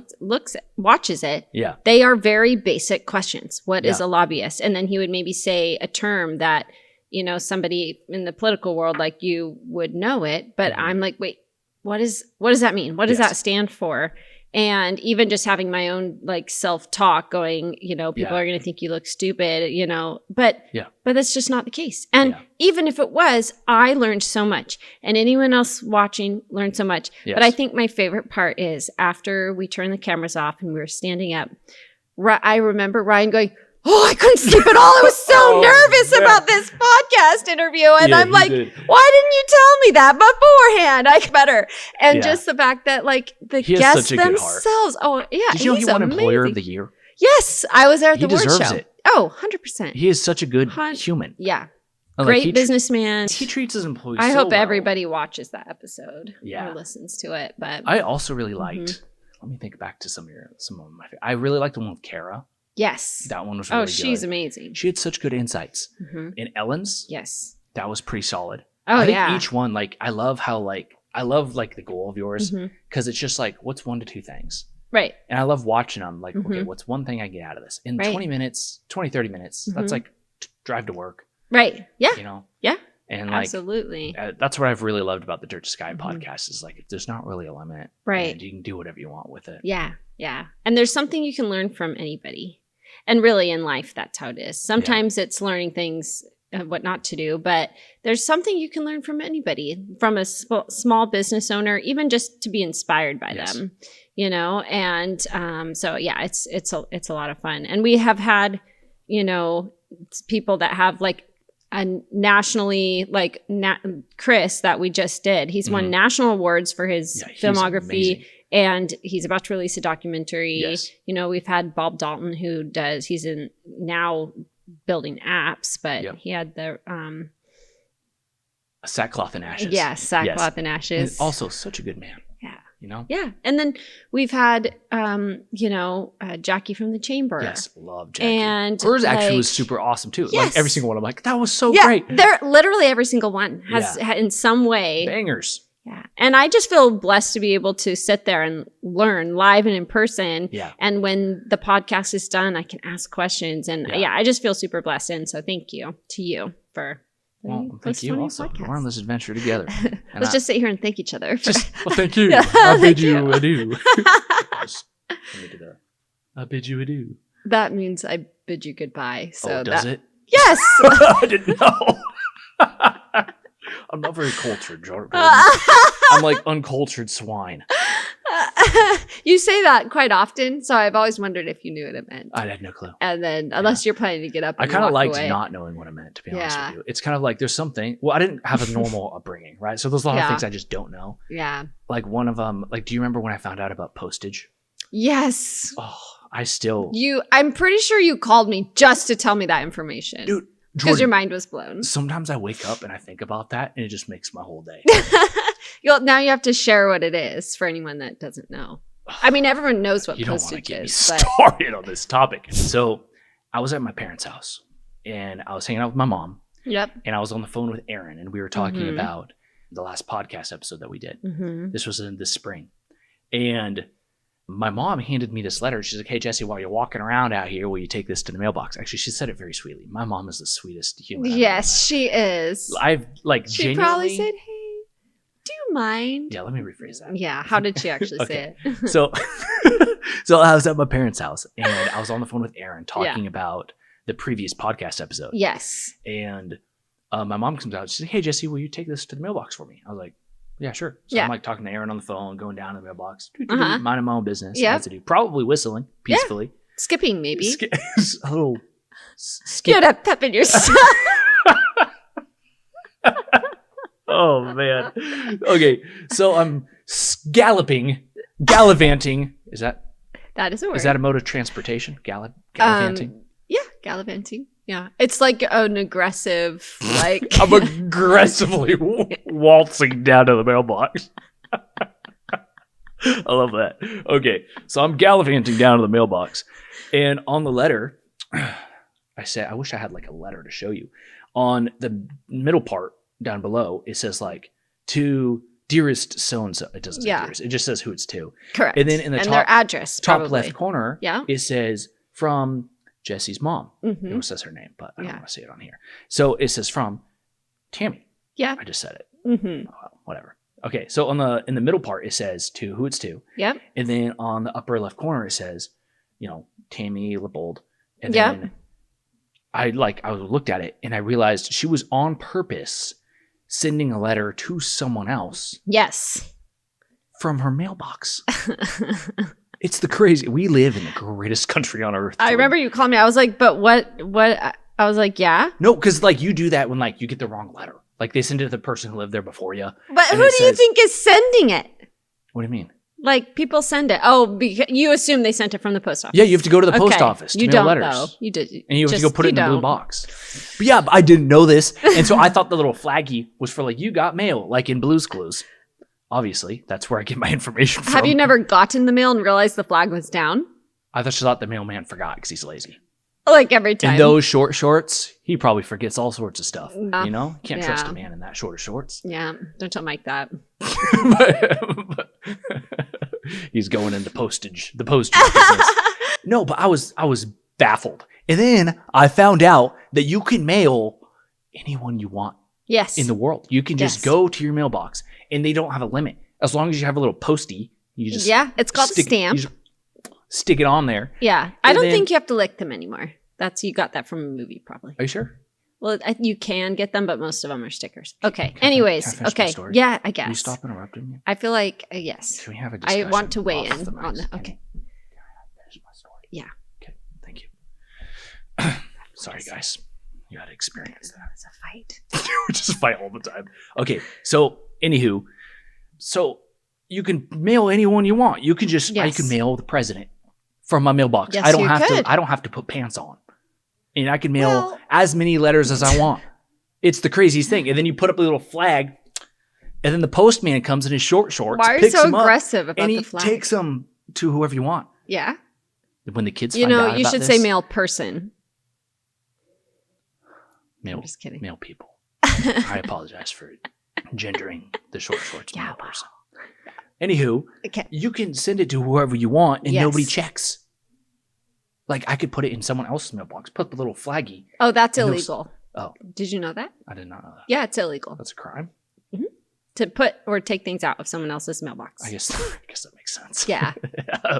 watches it, they are very basic questions. What is a lobbyist? And then he would maybe say a term that, you know, somebody in the political world like you would know it, but I'm like, wait, what does that mean? What does that stand for? And even just having my own like self-talk going, you know, people are going to think you look stupid, you know, but that's just not the case. And even if it was, I learned so much, and anyone else watching learned so much. Yes. But I think my favorite part is after we turned the cameras off and we were standing up, I remember Ryan going, "Oh, I couldn't sleep at all. I was so nervous about this podcast interview." And I'm like, "Why didn't you tell me that beforehand? I better." And just the fact that like the guests themselves. Oh, yeah. Did you know he won Employer of the Year? Yes. I was there at the award show. He deserves it. Oh, 100%. He is such a good human. Yeah. Like, great businessman. He treats his employees I hope well. everybody watches that episode or listens to it. But I also really liked, let me think back to some of my favorite. I really liked the one with Kara. Yes. That one was really good. Oh, she's amazing. She had such good insights. In Ellen's, that was pretty solid. Oh, I think each one, like, I love the goal of yours, because it's just like, what's 1 to 2 things? Right. And I love watching them, like, okay, what's one thing I get out of this? In 20 minutes, 30 minutes, that's like drive to work. Right. Yeah. You know? Yeah. And like, absolutely. That's what I've really loved about the Dirt to Sky podcast is like, there's not really a limit. Right. And you can do whatever you want with it. Yeah. Yeah. And there's something you can learn from anybody. And really in life, that's how it is. Sometimes it's learning things, what not to do, but there's something you can learn from anybody, from a small business owner, even just to be inspired by them, you know? And so, yeah, it's a lot of fun. And we have had, you know, people that have like a nationally, like Chris that we just did. He's won national awards for his filmography. And he's about to release a documentary. Yes. You know, we've had Bob Dalton he's now building apps, but he had the Sackcloth and Ashes. Yeah, Sackcloth and Ashes. And also such a good man. Yeah. You know? Yeah. And then we've had you know, Jackie from the Chamber. Yes, love Jackie. And hers actually was super awesome too. Yes. Like every single one, I'm like, that was so great. They're literally every single one has in some way bangers. Yeah. And I just feel blessed to be able to sit there and learn live and in person. Yeah. And when the podcast is done, I can ask questions. And I just feel super blessed. And so thank you to you for thank you also. Podcast. We're on this adventure together. Let's just sit here and thank each other. Thank you. I bid you adieu. I bid you adieu. That means I bid you goodbye. So does it? Yes. I didn't know. I'm not very cultured, Jordan. I'm like uncultured swine. You say that quite often, so I've always wondered if you knew what it meant. I had no clue. And then, unless you're planning to get up and I kind of liked away. not knowing what it meant, to be honest with you. It's kind of like there's something. Well, I didn't have a normal upbringing, right? So there's a lot of things I just don't know. Yeah. Like one of them, like, do you remember when I found out about postage? Yes. Oh, I still. I'm pretty sure you called me just to tell me that information. Dude. Because your mind was blown. Sometimes I wake up and I think about that and it just makes my whole day. Now you have to share what it is for anyone that doesn't know. I mean, everyone knows what postage you don't is. Want to get me started on this topic. So I was at my parents' house and I was hanging out with my mom. Yep. And I was on the phone with Erin and we were talking about the last podcast episode that we did. This was in this spring. And my mom handed me this letter. She's like, "Hey, Jesse, while you're walking around out here, will you take this to the mailbox?" Actually, she said it very sweetly. My mom is the sweetest human. Yes, she is. I've like she genuinely. Probably said, "Hey, do you mind?" Yeah, let me rephrase that. Yeah, how did she actually say it? So I was at my parents' house and I was on the phone with Erin talking about the previous podcast episode. Yes. And my mom comes out. She's like, "Hey, Jesse, will you take this to the mailbox for me?" I was like, "Yeah, sure." So I'm like talking to Erin on the phone, going down to the mailbox, minding my own business. Yeah. Probably whistling peacefully. Yeah. Skipping, maybe. A little skip. You had a pep in your step. Oh, man. Okay. So I'm gallivanting. Is that? That is a word. Is that a mode of transportation? Gallivanting? Yeah, gallivanting. Yeah. It's like an aggressive, like. I'm aggressively waltzing down to the mailbox. I love that. Okay, so I'm gallivanting down to the mailbox, and on the letter, I said, I wish I had like a letter to show you. On the middle part down below, it says like, to dearest so-and-so. It doesn't say dearest. It just says who it's to. Correct. And then in the their address, top probably. left corner, it says from Jesse's mom. It says her name, but I don't want to say it on here. So it says from Tammy. Yeah. I just said it. Oh, well, whatever. Okay, so in the middle part, it says to who it's to. Yep. And then on the upper left corner, it says, Tammy Lipold. And then I looked at it and I realized she was on purpose sending a letter to someone else. Yes. From her mailbox. It's the crazy. We live in the greatest country on earth. I remember you called me. I was like, but what? I was like, yeah. No, because like you do that when like you get the wrong letter. Like they send it to the person who lived there before you. But who do you think is sending it? What do you mean? Like people send it. Oh, because you assume they sent it from the post office. Yeah, you have to go to the post office to you mail don't, letters. Though. You did. And you have to go put it in the blue box. But yeah, I didn't know this. And so I thought the little flaggy was for like, you got mail, like in Blue's Clues. Obviously, that's where I get my information from. Have you never gotten the mail and realized the flag was down? I thought the mailman forgot because he's lazy. Like every time. In those short shorts, he probably forgets all sorts of stuff. Can't trust a man in that short of shorts. Yeah, don't tell Mike that. He's going into the postage business. No, but I was baffled. And then I found out that you can mail anyone you want. Yes. In the world. You can just go to your mailbox and they don't have a limit. As long as you have a little postie, you just it's called a stamp. You just stick it on there. Yeah. I don't think you have to lick them anymore. You got that from a movie probably. Are you sure? Well, you can get them, but most of them are stickers. Okay. Anyways. Okay. Yeah, I guess. Can you stop interrupting me? I feel like, yes. Can we have a discussion? I want to weigh in on that. Okay. Can I finish my story? Yeah. Okay. Thank you. Sorry, guys. You had to experience that. It's a fight. We just fight all the time. Okay. So, anywho. So, you can mail anyone you want. You can just, I can mail the president from my mailbox. Yes, I don't have to put pants on. And I can mail as many letters as I want. It's the craziest thing. And then you put up a little flag, and then the postman comes in his short shorts. Why are you so aggressive about the flag? And he takes them to whoever you want. Yeah. When the kids find out about you should say mail person. I'm just kidding. Mail people. I apologize for gendering the short shorts mail person. Anywho, you can send it to whoever you want, and nobody checks. Like, I could put it in someone else's mailbox, put the little flaggy. Oh, that's illegal. Oh. Did you know that? I did not know that. Yeah, it's illegal. That's a crime? Mm-hmm. To put or take things out of someone else's mailbox. I guess that makes sense. Yeah.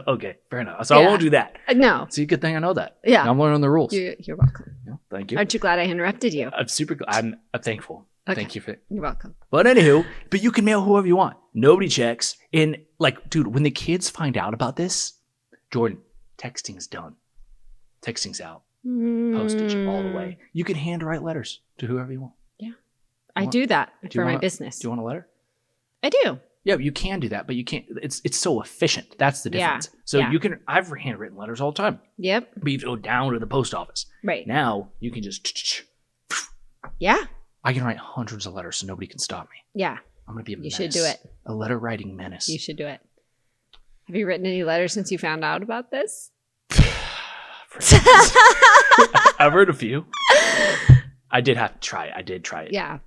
Okay, fair enough. So I won't do that. No. It's a good thing I know that. Yeah. I'm learning the rules. You're welcome. Yeah, thank you. Aren't you glad I interrupted you? I'm super glad. I'm thankful. Okay. Thank you for it. You're welcome. But anywho, you can mail whoever you want. Nobody checks. And like, dude, when the kids find out about this, Jordan, texting's done. Texting's out. Postage all the way. You can handwrite letters to whoever you want. Yeah. I do that for my business. Do you want a letter? I do. Yeah, you can do that, but you can't. It's so efficient. That's the difference. Yeah. So you can. I've handwritten letters all the time. Yep. But you have to go down to the post office. Right. Now you can just. Yeah. I can write hundreds of letters so nobody can stop me. Yeah. I'm gonna be a menace. You should do it. A letter writing menace. You should do it. Have you written any letters since you found out about this? I've heard a few. I did have to try it. I did try it. Yeah.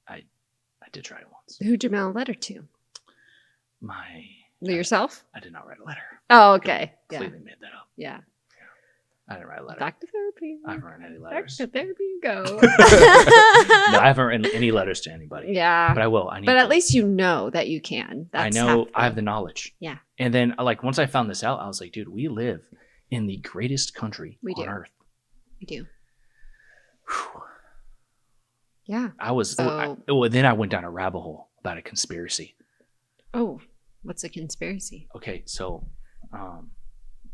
I did try it once. Who'd you mail a letter to? Yourself? I did not write a letter. Oh, okay. I completely made that up. Yeah. I didn't write a letter. Back to therapy. I haven't written any letters. Back to therapy you go. No, I haven't written any letters to anybody. Yeah. But I will. But at least you know that you can. That's I know. Helpful. I have the knowledge. Yeah. And then, like, once I found this out, I was like, dude, we live in the greatest country on earth. We do. Whew. Yeah. Then I went down a rabbit hole about a conspiracy. Oh, what's a conspiracy? Okay, so I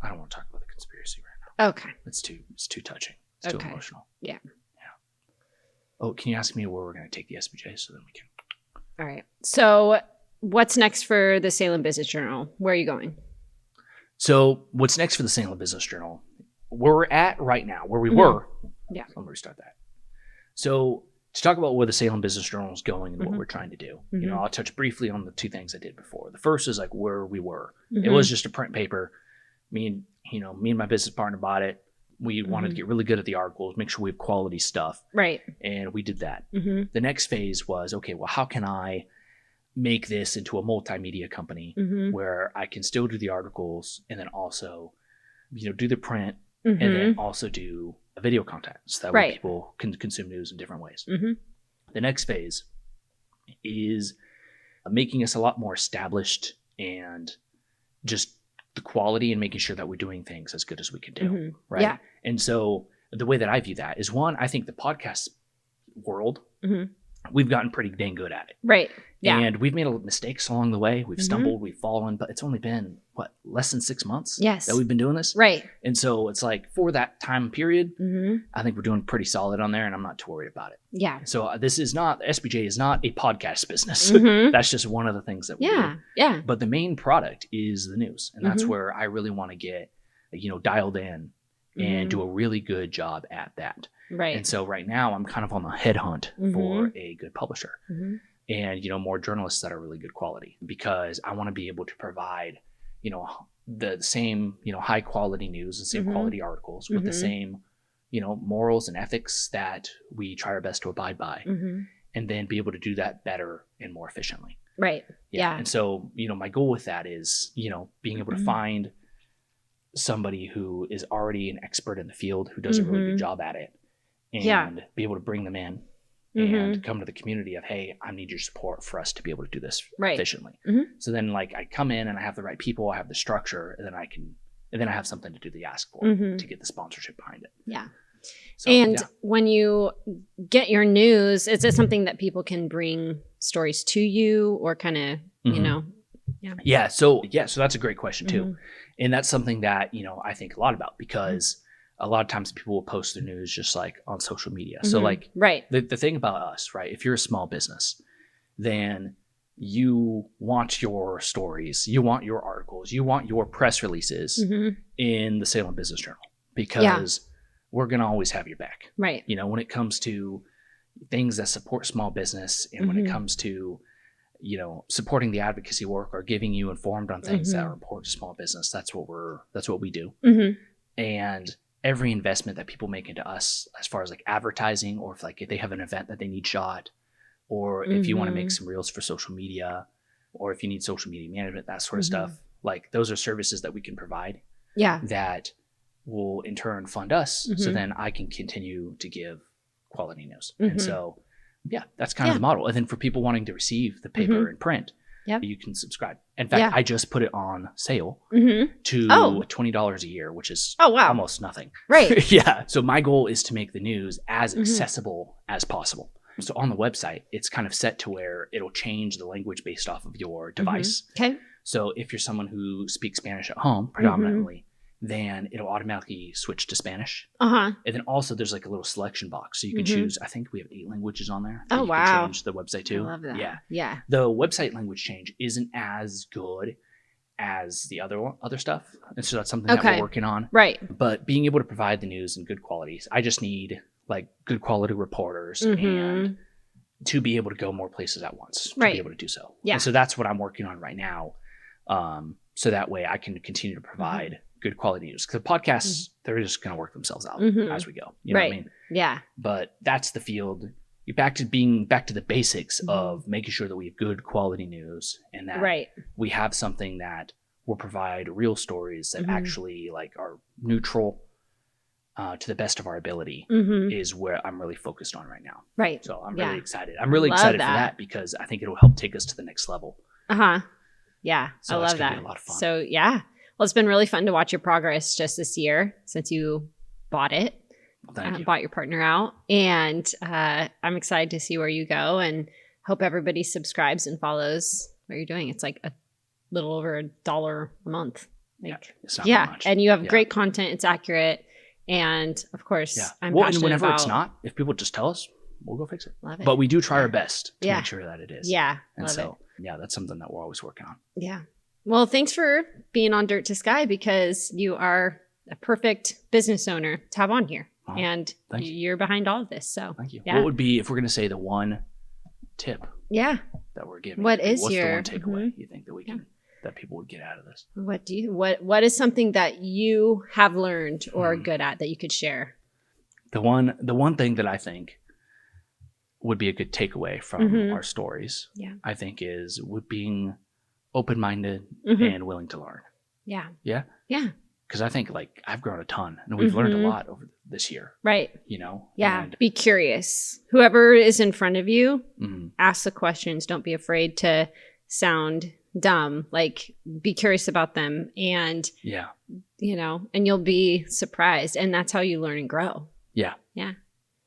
don't want to talk about the conspiracy right now. Okay. It's too touching. It's too emotional. Yeah. Oh, can you ask me where we're going to take the SBJ so then we can? All right. So what's next for the Salem Business Journal? Where are you going? So what's next for the Salem Business Journal? Where we're at right now, where we were. Yeah. Let me restart that. So to talk about where the Salem Business Journal is going and what we're trying to do. I'll touch briefly on the two things I did before. The first is like where we were. It was just a print paper. Me and my business partner bought it. We wanted to get really good at the articles, make sure we have quality stuff. Right. And we did that. The next phase was, okay, well, how can I make this into a multimedia company where I can still do the articles and then also, do the print and then also do a video content so that way people can consume news in different ways. The next phase is making us a lot more established and just the quality and making sure that we're doing things as good as we can do. Right. Yeah. And so the way that I view that is, one, I think the podcast world, we've gotten pretty dang good at it. Right. Yeah. And we've made mistakes along the way. We've stumbled, we've fallen, but it's only been less than 6 months that we've been doing this. Right. And so it's like for that time period, I think we're doing pretty solid on there and I'm not too worried about it. Yeah. So SBJ is not a podcast business. That's just one of the things that we do. Yeah. But the main product is the news. And that's where I really want to get, dialed in and do a really good job at that. Right. And so right now I'm kind of on the headhunt for a good publisher and, more journalists that are really good quality, because I want to be able to provide, the same, high quality news and same quality articles with the same, morals and ethics that we try our best to abide by, and then be able to do that better and more efficiently. Right. Yeah. And so, my goal with that is, being able to find somebody who is already an expert in the field, who does a really good job at it, and be able to bring them in and come to the community of, hey, I need your support for us to be able to do this efficiently. So then I come in and I have the right people, I have the structure, and then I have something to do the ask for to get the sponsorship behind it. Yeah. So, when you get your news, is it something that people can bring stories to you or kind of, Yeah. So that's a great question too. And that's something that, I think a lot about, because a lot of times people will post their news just like on social media. So the thing about us, right? If you're a small business, then you want your stories, you want your articles, you want your press releases in the Salem Business Journal, because we're going to always have your back. Right. When it comes to things that support small business and when it comes to, supporting the advocacy work or giving you informed on things that are important to small business, that's what we do. And every investment that people make into us, as far as like advertising, or if they have an event that they need shot, or if you want to make some reels for social media, or if you need social media management, that sort of stuff, those are services that we can provide. Yeah. That will in turn fund us. So then I can continue to give quality news. And so, that's kind of the model. And then for people wanting to receive the paper in print, you can subscribe. In fact, I just put it on sale to $20 a year, which is almost nothing. Right. So my goal is to make the news as accessible as possible. So on the website, it's kind of set to where it'll change the language based off of your device. Okay. So if you're someone who speaks Spanish at home predominantly, then it'll automatically switch to Spanish. And then also there's like a little selection box. So you can choose, I think we have 8 languages on there. Oh, you wow. can change the website too. I love that. Yeah. The website language change isn't as good as the other stuff. And so that's something that we're working on. Right. But being able to provide the news in good qualities, I just need like good quality reporters and to be able to go more places at once to be able to do so. Yeah. And so that's what I'm working on right now. So that way I can continue to provide good quality news, because the podcasts, they're just going to work themselves out as we go. You know what I mean? Yeah. But that's the field. You're back to the basics of making sure that we have good quality news, and that we have something that will provide real stories that actually are neutral to the best of our ability is where I'm really focused on right now. Right. So I'm really excited. I'm really excited for that, because I think it'll help take us to the next level. Yeah. So I love that. Be a lot of fun. So well, it's been really fun to watch your progress just this year since you bought it. Thank you. Bought your partner out. And I'm excited to see where you go, and hope everybody subscribes and follows what you're doing. It's like a little over $1 a month. It's not much. And you have great content. It's accurate. And of course, I'm passionate and whenever about, it's not, if people just tell us, we'll go fix it. Love it. But we do try our best to make sure that it is. Yeah. And so, that's something that we're always working on. Yeah. Well, thanks for being on Dirt to Sky, because you are a perfect business owner to have on here. Well, and you're behind all of this. So thank you. Yeah. What would be, if we're going to say the one tip Yeah. that we're giving? What's the one takeaway you think that we can, that people would get out of this? What is something that you have learned or are good at that you could share? The one thing that I think would be a good takeaway from our stories, I think, is being open-minded and willing to learn. Yeah. Yeah. Yeah. Because I think like I've grown a ton and we've learned a lot over this year. Right. You know? Yeah. And be curious. Whoever is in front of you, ask the questions. Don't be afraid to sound dumb. Like, be curious about them, and and you'll be surprised. And that's how you learn and grow. Yeah. Yeah.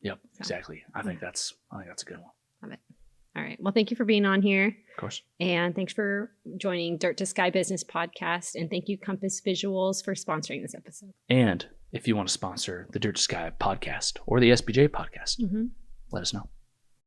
Yep. So, exactly. I think that's a good one. Love it. All right. Well, thank you for being on here. Of course. And thanks for joining Dirt to Sky Business Podcast. And thank you, Compass Visuals, for sponsoring this episode. And if you want to sponsor the Dirt to Sky Podcast or the SBJ Podcast, let us know.